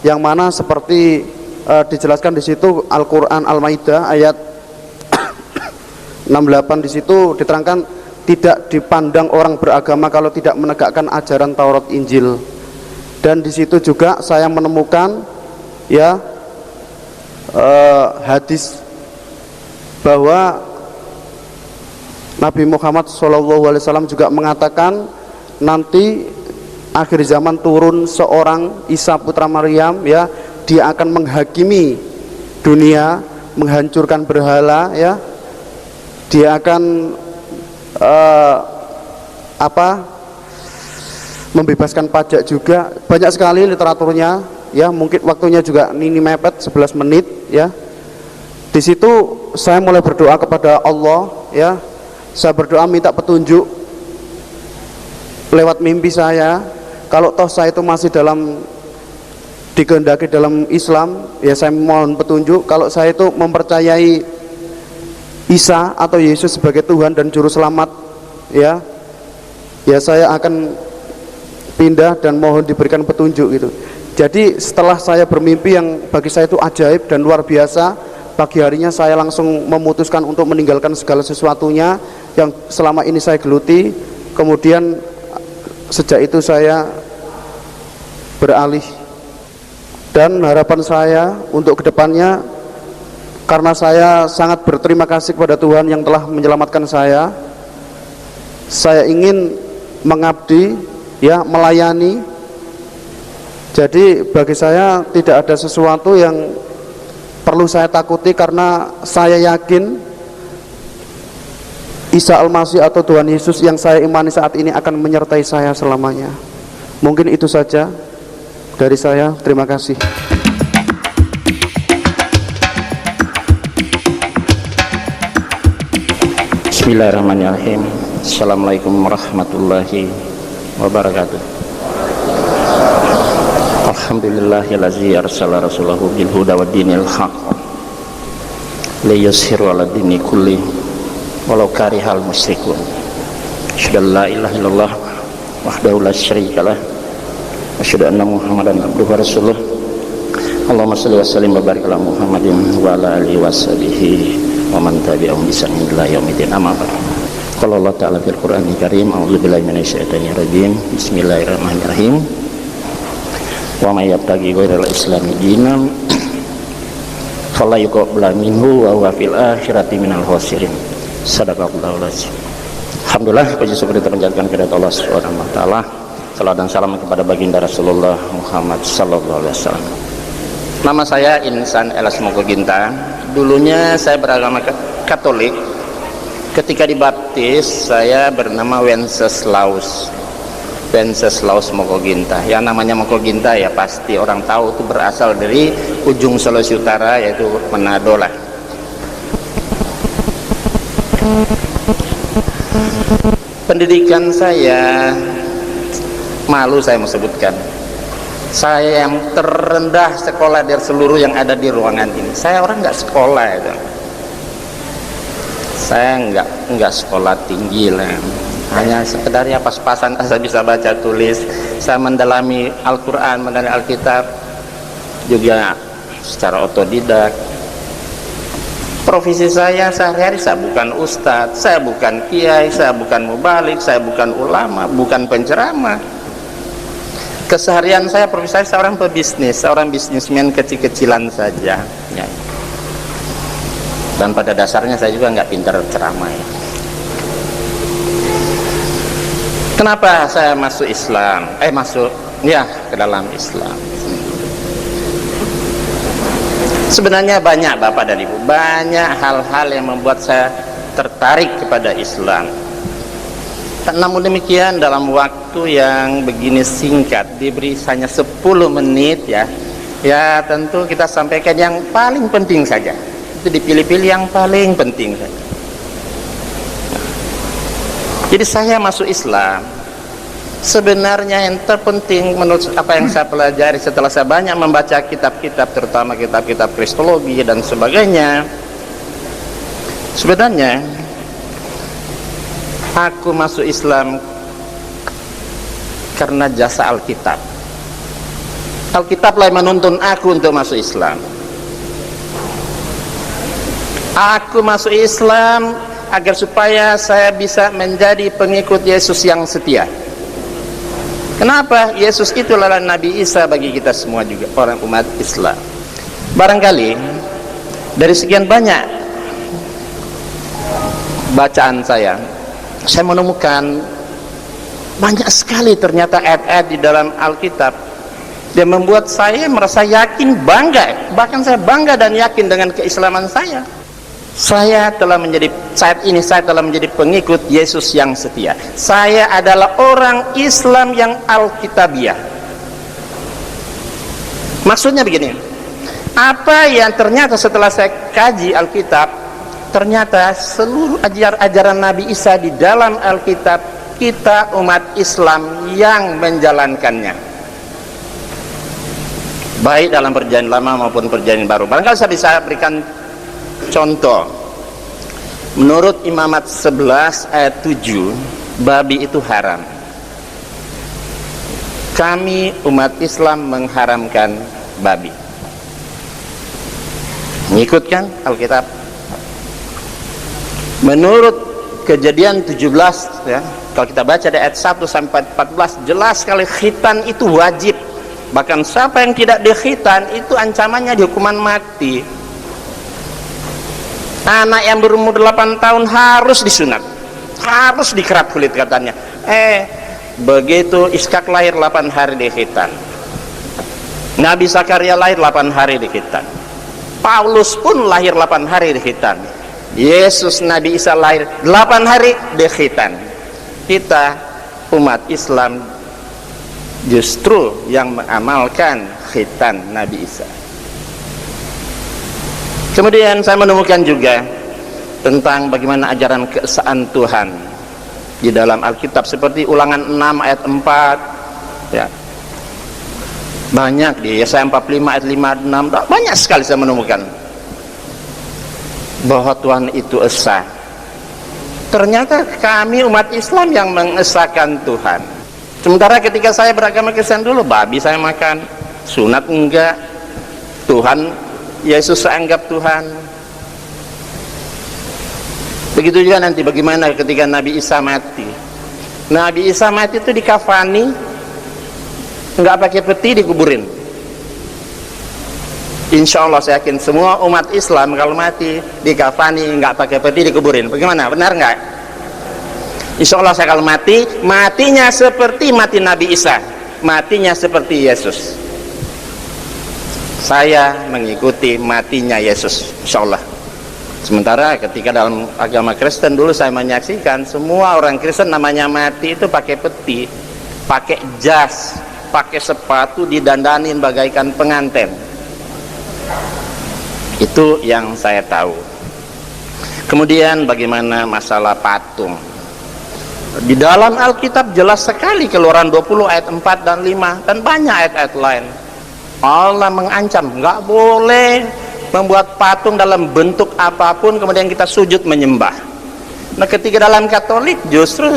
yang mana seperti dijelaskan di situ, Al-Quran Al-Maidah ayat 68, di situ diterangkan tidak dipandang orang beragama kalau tidak menegakkan ajaran Taurat Injil. Dan di situ juga saya menemukan, ya, hadis bahwa Nabi Muhammad SAW juga mengatakan nanti akhir zaman turun seorang Isa putra Maryam, ya, dia akan menghakimi dunia, menghancurkan berhala, ya. Dia akan membebaskan pajak juga. Banyak sekali literaturnya, ya. Mungkin waktunya juga ini mepet 11 menit, ya. Di situ saya mulai berdoa kepada Allah, ya. Saya berdoa minta petunjuk lewat mimpi saya. Kalau toh saya itu masih dikehendaki dalam Islam, ya saya mohon petunjuk. Kalau saya itu mempercayai Isa atau Yesus sebagai Tuhan dan Juru Selamat, ya saya akan pindah dan mohon diberikan petunjuk gitu. Jadi setelah saya bermimpi yang bagi saya itu ajaib dan luar biasa, pagi harinya saya langsung memutuskan untuk meninggalkan segala sesuatunya yang selama ini saya geluti. Kemudian sejak itu saya beralih, dan harapan saya untuk kedepannya, karena saya sangat berterima kasih kepada Tuhan yang telah menyelamatkan saya ingin mengabdi, ya, melayani. Jadi bagi saya tidak ada sesuatu yang perlu saya takuti, karena saya yakin Isa Al-Masih atau Tuhan Yesus yang saya imani saat ini akan menyertai saya selamanya. Mungkin itu saja dari saya. Terima kasih. Bismillahirrahmanirrahim. Assalamualaikum warahmatullahi wabarakatuh. Alhamdulillahillazi arsala rasulahu bil huda wa dinil haq liyuzhiru ala dini kulli walau karihal musyrikun. Asyhadu an la ilaha illallah wahdahu la syarikalah wa asyhadu anna Muhammadan abduhu wa rasuluh. Allahumma shalli wa sallim wa barik ala Muhammadin wa ala alihi wa sahbihi wa man tabi'ahum bi ihsan ila yaumil amma ba'd. Qala Allah ta'ala fil Qur'anil Karim, a'udzu billahi minasyaitonir rajim. Bismillahirrahmanirrahim. Wa may yabtaghi ghairal islami dinan fala yuqbala minhu wa huwa fil akhirati minal khasirin. Shadaqallahul azim. Alhamdulillah, puji syukur dipanjatkan kepada Allah Subhanahu wa taala. Salawat dan salam kepada baginda Rasulullah Muhammad sallallahu alaihi wasallam. Nama saya Insan Elas Mokoginta. Dulunya saya beragama Katolik. Ketika dibaptis saya bernama Wenceslaus Mokoginta. Yang namanya Mokoginta ya pasti orang tahu itu berasal dari ujung Sulawesi Utara, yaitu Manado lah. Pendidikan saya, malu saya mau sebutkan, saya yang terendah sekolah dari seluruh yang ada di ruangan ini. Saya orang nggak sekolah itu. Saya nggak sekolah tinggi lah, hanya sekedar ya pas-pasan saya bisa baca tulis. Saya mendalami Al-Quran, mendalami Alkitab juga secara otodidak. Profesi saya sehari-hari, saya bukan ustadz, saya bukan kiai, saya bukan mubalik, saya bukan ulama, bukan penceramah. Keseharian saya, profesi saya seorang pebisnis, seorang bisnismen kecil-kecilan saja ya. Dan pada dasarnya saya juga nggak pintar ceramah ya. Kenapa saya masuk Islam? Masuk ke dalam Islam. Sebenarnya banyak Bapak dan Ibu, banyak hal-hal yang membuat saya tertarik kepada Islam. Namun demikian dalam waktu yang begini singkat, diberi hanya 10 menit ya. Ya tentu kita sampaikan yang paling penting saja. Itu dipilih-pilih yang paling penting saja. Jadi saya masuk Islam, sebenarnya yang terpenting menurut apa yang saya pelajari setelah saya banyak membaca kitab-kitab, terutama kitab-kitab kristologi dan sebagainya, sebenarnya aku masuk Islam karena jasa Alkitab. Alkitablah yang menuntun aku untuk masuk Islam. Aku masuk Islam agar supaya saya bisa menjadi pengikut Yesus yang setia. Kenapa? Yesus itulah Nabi Isa bagi kita semua juga, orang umat Islam. Barangkali dari sekian banyak bacaan saya menemukan banyak sekali ternyata ayat-ayat di dalam Alkitab yang membuat saya merasa yakin, bangga, bahkan saya bangga dan yakin dengan keislaman saya. Saya telah menjadi pengikut Yesus yang setia. Saya adalah orang Islam yang Alkitabiah. Maksudnya begini, apa yang ternyata setelah saya kaji Alkitab, ternyata seluruh ajaran Nabi Isa di dalam Alkitab, kita umat Islam yang menjalankannya, baik dalam perjanjian lama maupun perjanjian baru. Barangkali saya bisa berikan contoh. Menurut Imamat 11 ayat 7, babi itu haram. Kami umat Islam mengharamkan babi. Mengikutkan Alkitab. Menurut Kejadian 17 ya, kalau kita baca dari ayat 1 sampai 14, jelas sekali khitan itu wajib. Bahkan siapa yang tidak dikhitan itu ancamannya dihukuman mati. Anak yang berumur 8 tahun harus disunat, harus dikerap kulit katanya. Begitu Ishak lahir 8 hari dikhitan, Nabi Zakaria lahir 8 hari dikhitan, Paulus pun lahir 8 hari dikhitan, Yesus Nabi Isa lahir 8 hari dikhitan. Kita umat Islam justru yang mengamalkan khitan Nabi Isa. Kemudian saya menemukan juga tentang bagaimana ajaran keesaan Tuhan di dalam Alkitab, seperti Ulangan 6 ayat 4 ya. Banyak di Yesaya 45 ayat 56, banyak sekali saya menemukan bahwa Tuhan itu esa. Ternyata kami umat Islam yang mengesahkan Tuhan. Sementara ketika saya beragama Kristen dulu, babi saya makan, sunat enggak, Tuhan Yesus saya anggap Tuhan. Begitu juga nanti bagaimana ketika Nabi Isa mati. Nabi Isa mati itu dikafani, enggak pakai peti, dikuburin. Insya Allah saya yakin semua umat Islam kalau mati dikafani, enggak pakai peti, dikuburin. Bagaimana? Benar enggak? Insya Allah saya kalau mati, matinya seperti mati Nabi Isa, matinya seperti Yesus. Saya mengikuti matinya Yesus, insya Allah. Sementara ketika dalam agama Kristen dulu saya menyaksikan semua orang Kristen namanya mati itu pakai peti, pakai jas, pakai sepatu, didandanin bagaikan pengantin. Itu yang saya tahu. Kemudian bagaimana masalah patung? Di dalam Alkitab jelas sekali, Keluaran 20 ayat 4 dan 5 dan banyak ayat-ayat lain. Allah mengancam nggak boleh membuat patung dalam bentuk apapun kemudian kita sujud menyembah. Nah, ketika dalam Katolik justru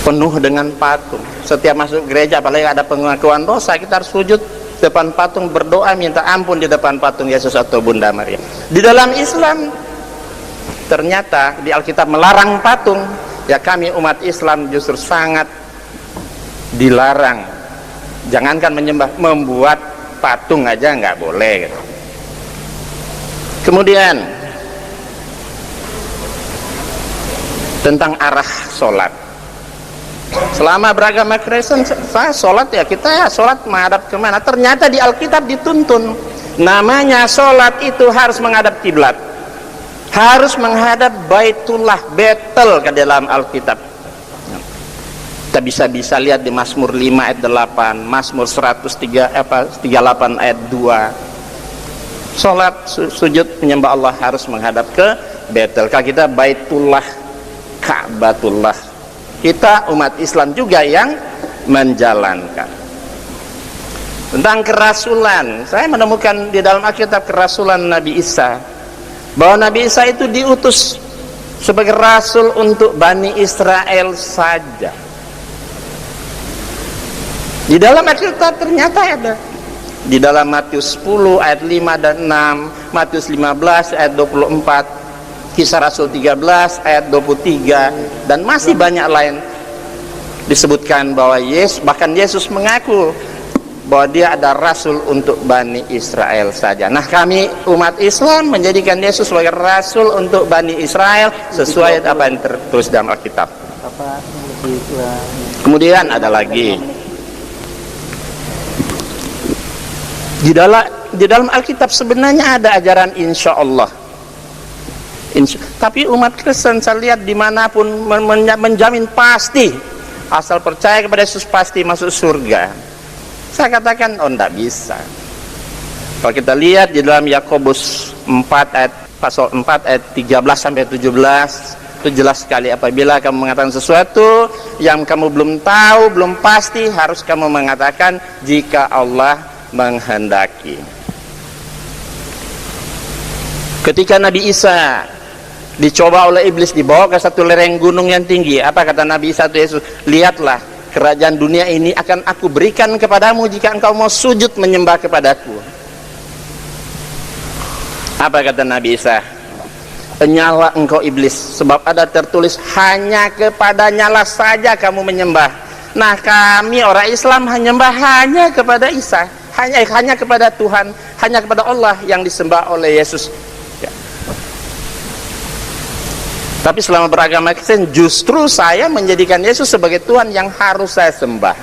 penuh dengan patung. Setiap masuk gereja, apalagi ada pengakuan dosa, kita harus sujud depan patung, berdoa minta ampun di depan patung Yesus atau Bunda Maria. Di dalam Islam ternyata di Alkitab melarang patung. Ya, kami umat Islam justru sangat dilarang. Jangankan menyembah, membuat patung aja nggak boleh gitu. Kemudian tentang arah sholat. Selama beragama Kristen saya sholat ya, kita ya sholat menghadap kemana? Ternyata di Alkitab dituntun namanya sholat itu harus menghadap kiblat, harus menghadap Baitullah, Betel ke dalam Alkitab. Kita bisa lihat di Mazmur 5 ayat 8, Mazmur 38 ayat 2. Sholat sujud menyembah Allah harus menghadap ke Betel. Kalau kita Baitullah, Ka'batullah, kita umat Islam juga yang menjalankan. Tentang kerasulan, saya menemukan di dalam Alkitab kerasulan Nabi Isa, bahwa Nabi Isa itu diutus sebagai rasul untuk Bani Israel saja. Di dalam Alkitab ternyata ada. Di dalam Matius 10 ayat 5 dan 6, Matius 15 ayat 24, Kisah Rasul 13 ayat 23, dan masih banyak lain disebutkan bahwa bahkan Yesus mengaku bahwa dia ada rasul untuk Bani Israel saja. Nah, kami umat Islam menjadikan Yesus sebagai rasul untuk Bani Israel sesuai apa yang tertulis dalam Alkitab. Kemudian ada lagi di dalam Alkitab sebenarnya ada ajaran insya Allah. Tapi umat Kristen saya lihat dimanapun menjamin pasti, asal percaya kepada Yesus pasti masuk surga. Saya katakan enggak bisa. Kalau kita lihat di dalam Yakobus 4 ayat pasal 4 ayat 13 sampai 17, itu jelas sekali, apabila kamu mengatakan sesuatu yang kamu belum tahu, belum pasti, harus kamu mengatakan jika Allah menghendaki. Ketika Nabi Isa dicoba oleh iblis, dibawa ke satu lereng gunung yang tinggi, apa kata Nabi Isa itu Yesus? Lihatlah, kerajaan dunia ini akan aku berikan kepadamu jika engkau mau sujud menyembah kepadaku. Apa kata Nabi Isa? Penyalah engkau iblis, sebab ada tertulis hanya kepadanya saja kamu menyembah. Nah, kami orang Islam menyembah hanya kepada Isa, hanya kepada Tuhan, hanya kepada Allah yang disembah oleh Yesus. Ya. Tapi selama beragama Kristen justru saya menjadikan Yesus sebagai Tuhan yang harus saya sembah.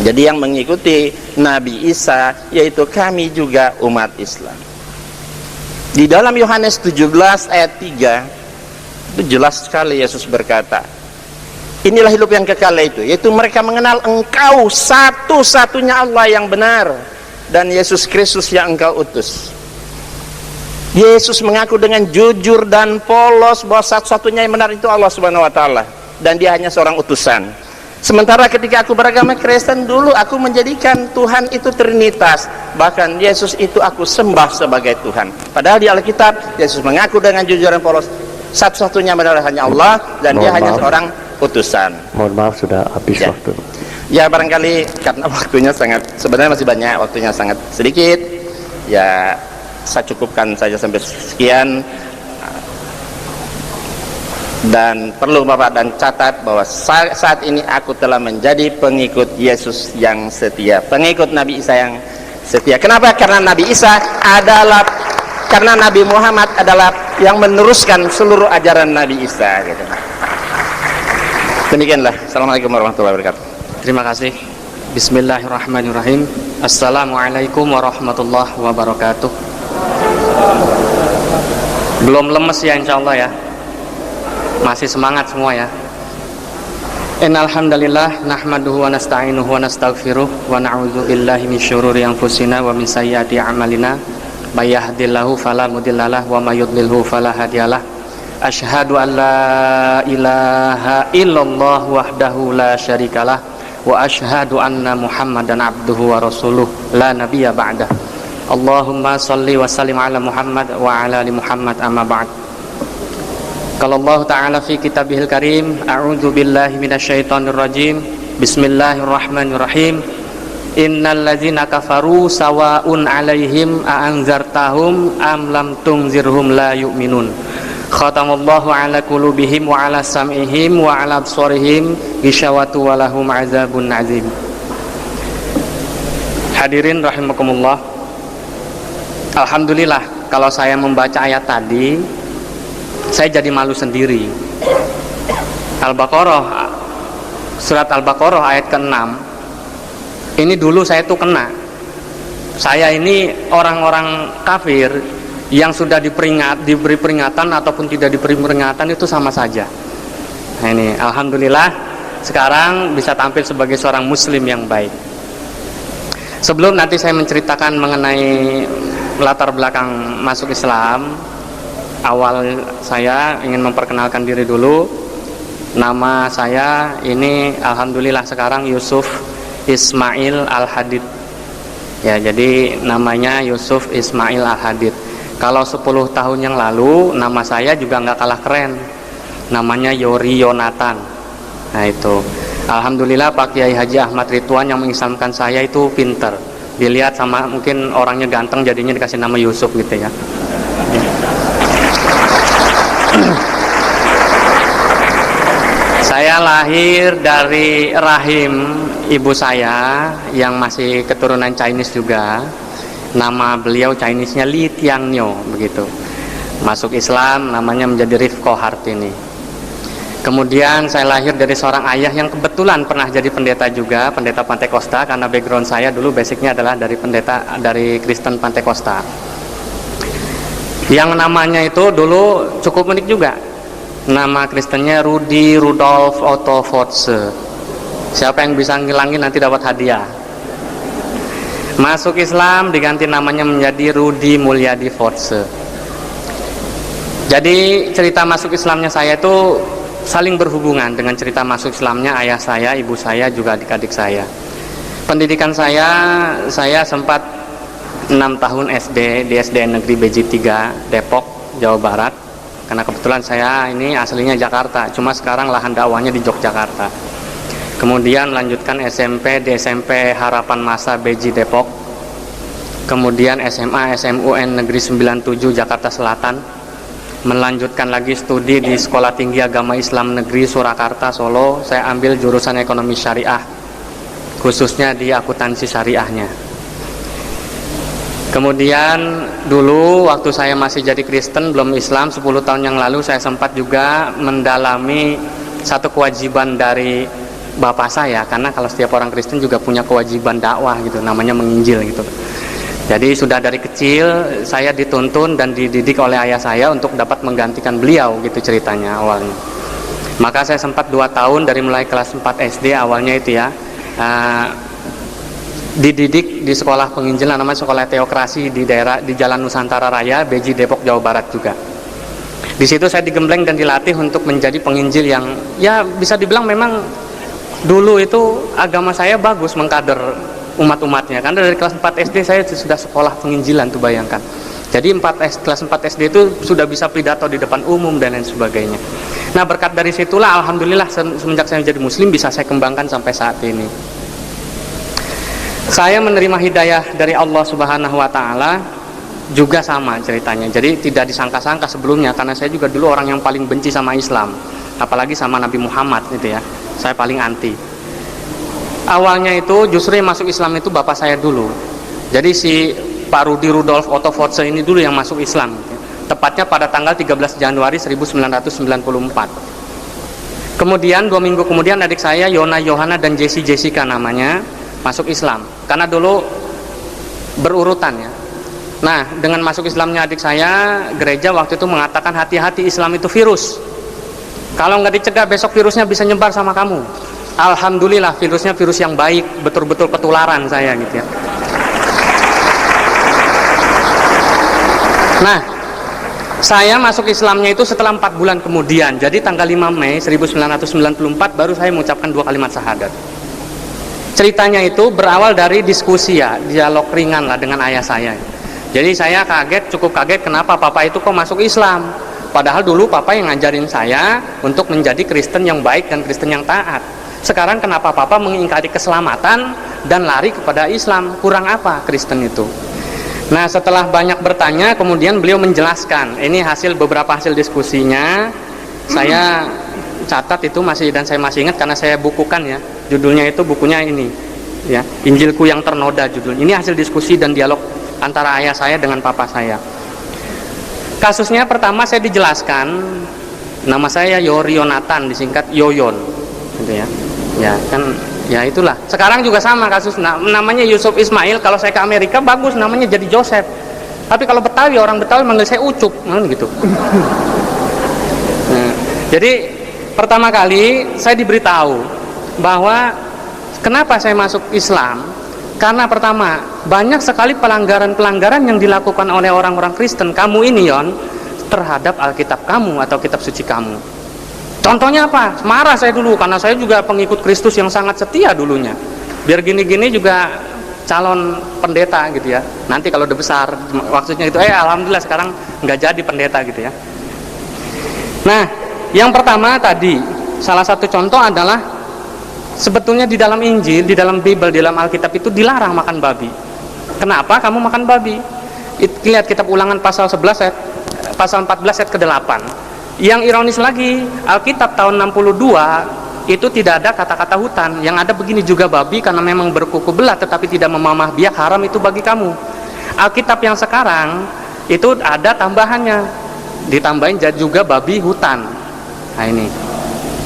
Jadi yang mengikuti Nabi Isa yaitu kami juga umat Islam. Di dalam Yohanes 17 ayat 3 itu jelas sekali Yesus berkata, inilah hidup yang kekal yaitu mereka mengenal engkau satu-satunya Allah yang benar dan Yesus Kristus yang engkau utus. Yesus mengaku dengan jujur dan polos bahwa satu-satunya yang benar itu Allah Subhanahu wa taala dan dia hanya seorang utusan. Sementara ketika aku beragama Kristen dulu, aku menjadikan Tuhan itu Trinitas. Bahkan Yesus itu aku sembah sebagai Tuhan. Padahal di Alkitab, Yesus mengaku dengan jujur dan polos, satu-satunya benar hanya Allah, dan dia hanya seorang utusan. Mohon maaf sudah habis waktu. Ya barangkali karena waktunya sebenarnya masih banyak, waktunya sangat sedikit. Ya saya cukupkan saja sampai sekian. Dan perlu Bapak dan catat bahwa saat ini aku telah menjadi pengikut Yesus yang setia, pengikut Nabi Isa yang setia. Kenapa? Karena Nabi Isa karena Nabi Muhammad adalah yang meneruskan seluruh ajaran Nabi Isa gitu. Demikianlah. Assalamualaikum warahmatullahi wabarakatuh. Terima kasih. Bismillahirrahmanirrahim. Assalamualaikum warahmatullahi wabarakatuh. Belum lemes ya insyaallah ya. Masih semangat semua ya. Innal hamdalillah nahmaduhu wa nasta'inuhu wa nastaghfiruh wa na'udzu billahi min syururi anfusina wa min sayyiati a'malina may yahdihillahu fala mudhillalah wa may yudlilhu fala hadiyalah. Asyhadu an la ilaha illallah wahdahu la syarikalah wa asyhadu anna Muhammadan abduhu wa rasuluh la nabiyya ba'dah. Allahumma shalli wa sallim ala Muhammad wa ala ali Muhammad amma ba'd. Qala Allah Ta'ala fi kitabihil karim, a'udzu billahi minasyaitonir rajim. Bismillahirrahmanirrahim. Innal ladzina kafaru sawa'un 'alaihim a anzartahum am lam tunzirhum la yu'minun. Khatamallahu 'ala qulubihim wa 'ala sam'ihim wa 'ala absarihim ghishawatu wa lahum 'adzabun 'adzim. Hadirin rahimakumullah. Alhamdulillah kalau saya membaca ayat tadi saya jadi malu sendiri. Al-Baqarah, surat Al-Baqarah ayat ke-6 ini dulu saya tuh kena. Saya ini orang-orang kafir yang sudah diberi peringatan ataupun tidak diberi peringatan itu sama saja. Nah ini alhamdulillah sekarang bisa tampil sebagai seorang muslim yang baik. Sebelum nanti saya menceritakan mengenai latar belakang masuk Islam, awal saya ingin memperkenalkan diri dulu. Nama saya ini alhamdulillah sekarang Yusuf Ismail Al-Hadid. Ya, jadi namanya Yusuf Ismail Al-Hadid. Kalau 10 tahun yang lalu nama saya juga nggak kalah keren. Namanya Yori Yonatan. Nah itu. Alhamdulillah Pak Kiai Haji Ahmad Ridwan yang mengislamkan saya itu pinter. Dilihat sama mungkin orangnya ganteng jadinya dikasih nama Yusuf gitu ya. Saya lahir dari rahim ibu saya yang masih keturunan Chinese juga. Nama beliau Chinese-nya Li Tiangnyo begitu. Masuk Islam namanya menjadi Rifko Hartini. Kemudian saya lahir dari seorang ayah yang kebetulan pernah jadi pendeta juga, pendeta Pantekosta, karena background saya dulu basicnya adalah dari Kristen Pantekosta. Yang namanya itu dulu cukup unik juga. Nama Kristennya Rudi Rudolf Otto Force. Siapa yang bisa ngilangin nanti dapat hadiah. Masuk Islam diganti namanya menjadi Rudi Mulyadi Force. Jadi cerita masuk Islamnya saya itu saling berhubungan dengan cerita masuk Islamnya ayah saya, ibu saya, juga adik-adik saya. Pendidikan saya sempat 6 tahun SD di SDN Negeri Beji 3 Depok, Jawa Barat. Karena kebetulan saya ini aslinya Jakarta, cuma sekarang lahan dakwahnya di Yogyakarta. Kemudian melanjutkan SMP di SMP Harapan Masa Beji Depok. Kemudian SMA SMUN Negeri 97 Jakarta Selatan. Melanjutkan lagi studi di Sekolah Tinggi Agama Islam Negeri Surakarta Solo. Saya ambil jurusan ekonomi syariah, khususnya di akuntansi syariahnya. Kemudian dulu waktu saya masih jadi Kristen, belum Islam, 10 tahun yang lalu saya sempat juga mendalami satu kewajiban dari bapak saya, karena kalau setiap orang Kristen juga punya kewajiban dakwah gitu, namanya menginjil gitu. Jadi sudah dari kecil saya dituntun dan dididik oleh ayah saya untuk dapat menggantikan beliau gitu ceritanya awalnya. Maka saya sempat 2 tahun dari mulai kelas 4 SD awalnya itu ya, dididik di sekolah penginjilan namanya Sekolah Teokrasi di Jalan Nusantara Raya, Beji Depok, Jawa Barat juga. Di situ saya digembleng dan dilatih untuk menjadi penginjil yang ya bisa dibilang memang Dulu itu agama saya bagus mengkader umat-umatnya, karena dari kelas 4 SD saya sudah sekolah penginjilan tuh, bayangkan. Jadi kelas 4 SD itu sudah bisa pidato di depan umum dan lain sebagainya. Nah, berkat dari situlah alhamdulillah semenjak saya menjadi muslim bisa saya kembangkan sampai saat ini. Saya menerima hidayah dari Allah Subhanahu wa taala juga sama ceritanya. Jadi tidak disangka-sangka sebelumnya, karena saya juga dulu orang yang paling benci sama Islam, apalagi sama Nabi Muhammad gitu ya. Saya paling anti. Awalnya itu justru yang masuk Islam itu bapak saya dulu. Jadi si Pak Rudi Rudolf Otto Force ini dulu yang masuk Islam, tepatnya pada tanggal 13 Januari 1994. Kemudian 2 minggu kemudian adik saya Yona Yohana dan Jessica namanya masuk Islam, karena dulu berurutan ya. Nah, dengan masuk Islamnya adik saya, gereja waktu itu mengatakan hati-hati, Islam itu virus. Kalau nggak dicegah besok virusnya bisa nyebar sama kamu. Alhamdulillah virusnya virus yang baik, betul-betul ketularan saya gitu ya. Nah, saya masuk Islamnya itu setelah 4 bulan kemudian. Jadi tanggal 5 Mei 1994 baru saya mengucapkan 2 kalimat syahadat. Ceritanya itu berawal dari diskusi ya, dialog ringan lah dengan ayah saya. Jadi saya cukup kaget kenapa papa itu kok masuk Islam. Padahal dulu papa yang ngajarin saya untuk menjadi Kristen yang baik dan Kristen yang taat. Sekarang kenapa papa mengingkari keselamatan dan lari kepada Islam? Kurang apa Kristen itu? Nah, setelah banyak bertanya, kemudian beliau menjelaskan. Ini beberapa hasil diskusinya. Saya catat itu dan saya masih ingat karena saya bukukan ya. Judulnya itu bukunya ini ya, Injilku yang Ternoda judulnya. Ini hasil diskusi dan dialog antara ayah saya dengan papa saya. Kasusnya pertama saya dijelaskan, nama saya Yori Yonatan, disingkat Yoyon gitu ya. Ya kan, ya itulah. Sekarang juga sama kasus, namanya Yusuf Ismail. Kalau saya ke Amerika bagus namanya jadi Joseph. Tapi kalau Betawi, orang Betawi manggil saya Ucup gitu. Nah, jadi pertama kali saya diberitahu bahwa kenapa saya masuk Islam, karena pertama banyak sekali pelanggaran-pelanggaran yang dilakukan oleh orang-orang Kristen, kamu ini Yon, terhadap Alkitab kamu atau kitab suci kamu. Contohnya apa? Marah saya dulu karena saya juga pengikut Kristus yang sangat setia dulunya. Biar gini-gini juga calon pendeta gitu ya. Nanti kalau udah besar maksudnya itu alhamdulillah sekarang nggak jadi pendeta gitu ya. Nah, yang pertama tadi salah satu contoh adalah sebetulnya di dalam Injil, di dalam Bible, di dalam Alkitab itu dilarang makan babi. Kenapa kamu makan babi? Lihat kitab Ulangan pasal 14 ayat 14 ke-8. Yang ironis lagi, Alkitab tahun 62 itu tidak ada kata-kata hutan. Yang ada begini juga babi karena memang berkuku belah tetapi tidak memamah biak, haram itu bagi kamu. Alkitab yang sekarang itu ada tambahannya, ditambahin juga babi hutan. Nah ini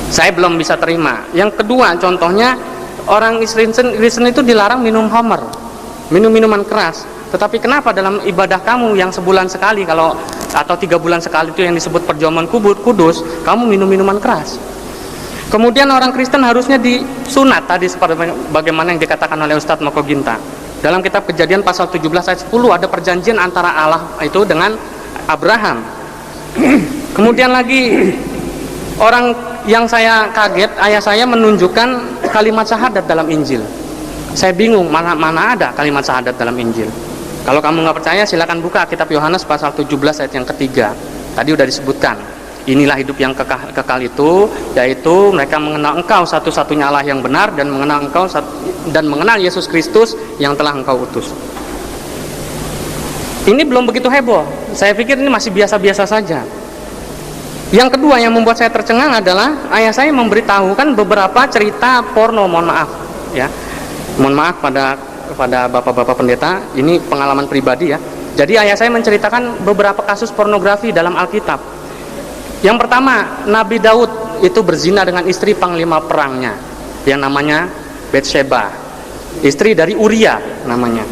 saya belum bisa terima. Yang kedua contohnya, orang Kristen itu dilarang minum homer, minum minuman keras. Tetapi kenapa dalam ibadah kamu yang sebulan sekali atau 3 bulan sekali itu yang disebut perjamuan kudus, kamu minum minuman keras? Kemudian orang Kristen harusnya disunat tadi seperti bagaimana yang dikatakan oleh Ustadz Moko Ginta. Dalam kitab Kejadian pasal 17 ayat 10 ada perjanjian antara Allah itu dengan Abraham. Kemudian lagi orang yang saya kaget, ayah saya menunjukkan kalimat syahadat dalam Injil. Saya bingung mana ada kalimat syahadat dalam Injil. Kalau kamu nggak percaya silakan buka kitab Yohanes pasal 17 ayat yang ketiga. Tadi udah disebutkan. Inilah hidup yang kekal itu, yaitu mereka mengenal Engkau satu-satunya Allah yang benar dan mengenal Yesus Kristus yang telah Engkau utus. Ini belum begitu heboh. Saya pikir ini masih biasa-biasa saja. Yang kedua yang membuat saya tercengang adalah ayah saya memberitahukan beberapa cerita porno, mohon maaf ya. Mohon maaf pada bapak-bapak pendeta, ini pengalaman pribadi ya. Jadi ayah saya menceritakan beberapa kasus pornografi dalam Alkitab. Yang pertama, Nabi Daud itu berzina dengan istri panglima perangnya yang namanya Batsheba, istri dari Uria namanya.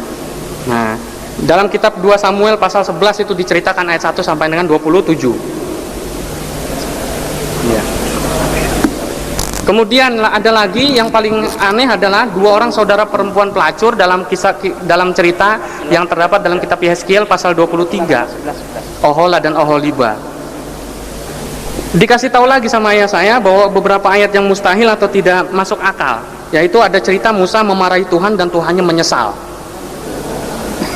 Nah, dalam kitab 2 Samuel pasal 11 itu diceritakan ayat 1 sampai dengan 27. Ya. Kemudian ada lagi yang paling aneh adalah 2 orang saudara perempuan pelacur dalam cerita yang terdapat dalam kitab Yeskiel pasal 23, Ohola dan Oholiba. Dikasih tahu lagi sama ayah saya bahwa beberapa ayat yang mustahil atau tidak masuk akal, yaitu ada cerita Musa memarahi Tuhan dan Tuhannya menyesal.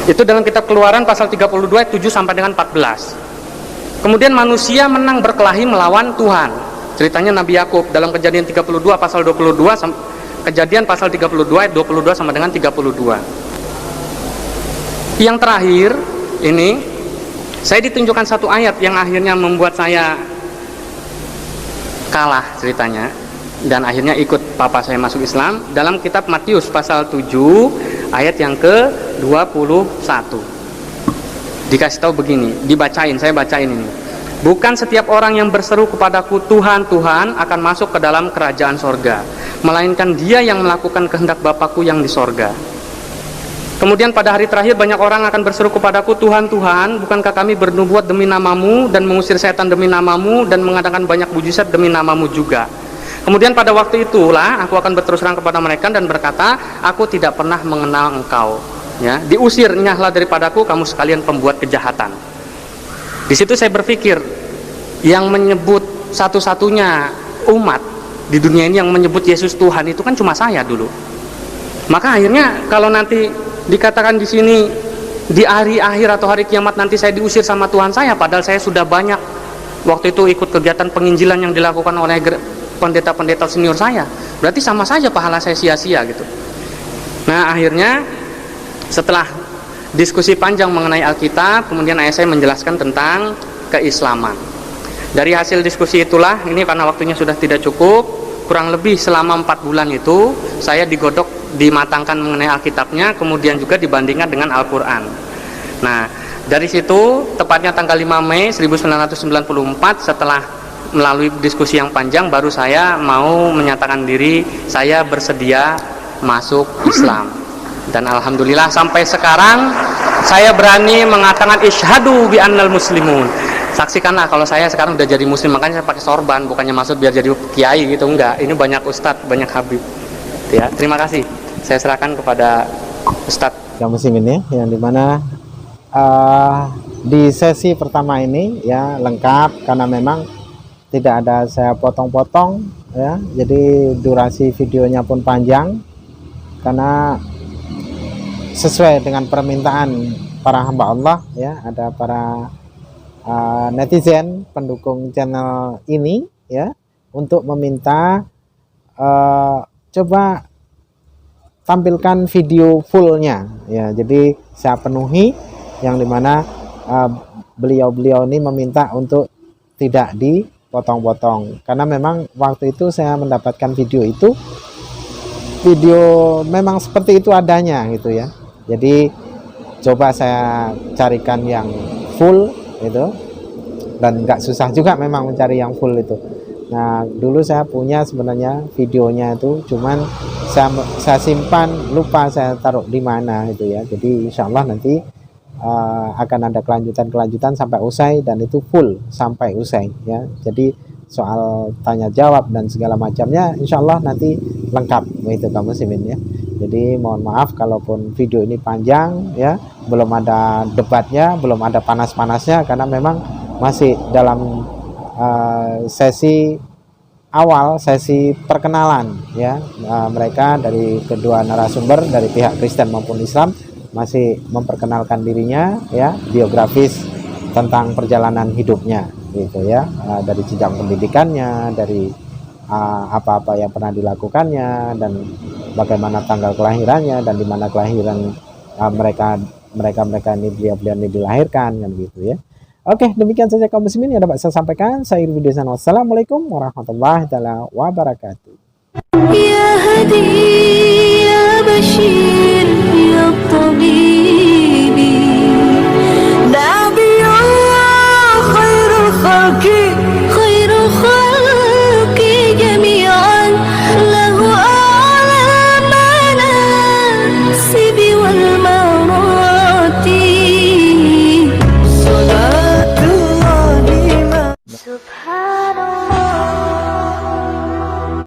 Itu dalam kitab Keluaran pasal 32 ayat 7 sampai dengan 14. Kemudian manusia menang berkelahi melawan Tuhan. Ceritanya Nabi Yakub dalam Kejadian 32 pasal 22, Kejadian pasal 32 ayat 22 sampai dengan 32. Yang terakhir ini, saya ditunjukkan satu ayat yang akhirnya membuat saya kalah ceritanya, dan akhirnya ikut papa saya masuk Islam, dalam kitab Matius pasal 7 ayat yang ke-21. Dikasih tahu begini, dibacain, saya bacain ini. Bukan setiap orang yang berseru kepadaku Tuhan, Tuhan akan masuk ke dalam kerajaan sorga, melainkan dia yang melakukan kehendak Bapakku yang di sorga. Kemudian pada hari terakhir banyak orang akan berseru kepadaku, Tuhan, Tuhan, bukankah kami bernubuat demi namamu dan mengusir setan demi namamu dan mengadakan banyak mujizat demi namamu juga. Kemudian pada waktu itulah aku akan berterus terang kepada mereka dan berkata, aku tidak pernah mengenal engkau. Ya, diusir, nyahlah daripadaku kamu sekalian pembuat kejahatan. Di situ saya berpikir, yang menyebut satu-satunya umat di dunia ini yang menyebut Yesus Tuhan itu kan cuma saya dulu. Maka akhirnya kalau nanti dikatakan di sini di hari akhir atau hari kiamat nanti saya diusir sama Tuhan saya, padahal saya sudah banyak waktu itu ikut kegiatan penginjilan yang dilakukan oleh pendeta-pendeta senior saya, berarti sama saja pahala saya sia-sia gitu. Nah akhirnya setelah diskusi panjang mengenai Alkitab, kemudian ayah saya menjelaskan tentang keislaman. Dari hasil diskusi itulah, ini karena waktunya sudah tidak cukup, kurang lebih selama 4 bulan itu saya digodok, dimatangkan mengenai Alkitabnya, kemudian juga dibandingkan dengan Al-Quran. Nah dari situ tepatnya tanggal 5 Mei 1994 setelah melalui diskusi yang panjang, baru saya mau menyatakan diri saya bersedia masuk Islam. Dan alhamdulillah sampai sekarang saya berani mengatakan isyhadu bi annal muslimun. Saksikanlah kalau saya sekarang udah jadi muslim, makanya saya pakai sorban, bukannya masuk biar jadi kiai gitu, enggak. Ini banyak ustadz, banyak habib. Ya, terima kasih. Saya serahkan kepada Ustadz. Yang muslimin ya, yang dimana di sesi pertama ini ya lengkap karena memang tidak ada saya potong-potong ya, jadi durasi videonya pun panjang karena sesuai dengan permintaan para hamba Allah ya, ada para netizen pendukung channel ini ya untuk meminta coba tampilkan video fullnya ya, jadi saya penuhi yang dimana beliau-beliau ini meminta untuk tidak dipotong-potong karena memang waktu itu saya mendapatkan video itu, video memang seperti itu adanya gitu ya, jadi coba saya carikan yang full itu, dan nggak susah juga memang mencari yang full itu. Nah dulu saya punya sebenarnya videonya itu, cuman saya simpan, lupa saya taruh di mana itu ya. Jadi insya Allah nanti akan ada kelanjutan sampai usai, dan itu full sampai usai ya. Jadi soal tanya jawab dan segala macamnya insya Allah nanti lengkap itu kamu muslimin ya. Jadi mohon maaf kalaupun video ini panjang ya, belum ada debatnya, belum ada panas-panasnya karena memang masih dalam sesi awal, sesi perkenalan ya. Mereka dari kedua narasumber dari pihak Kristen maupun Islam masih memperkenalkan dirinya ya, biografis tentang perjalanan hidupnya gitu ya, dari jenjang pendidikannya, dari apa-apa yang pernah dilakukannya, dan bagaimana tanggal kelahirannya, dan di mana kelahiran mereka ini, beliau ini dilahirkan kan gitu ya. Oke, demikian saja kaum muslimin yang dapat saya sampaikan. Saya video sana. Wassalamualaikum warahmatullahi wabarakatuh. Ya Hadi ya Bashir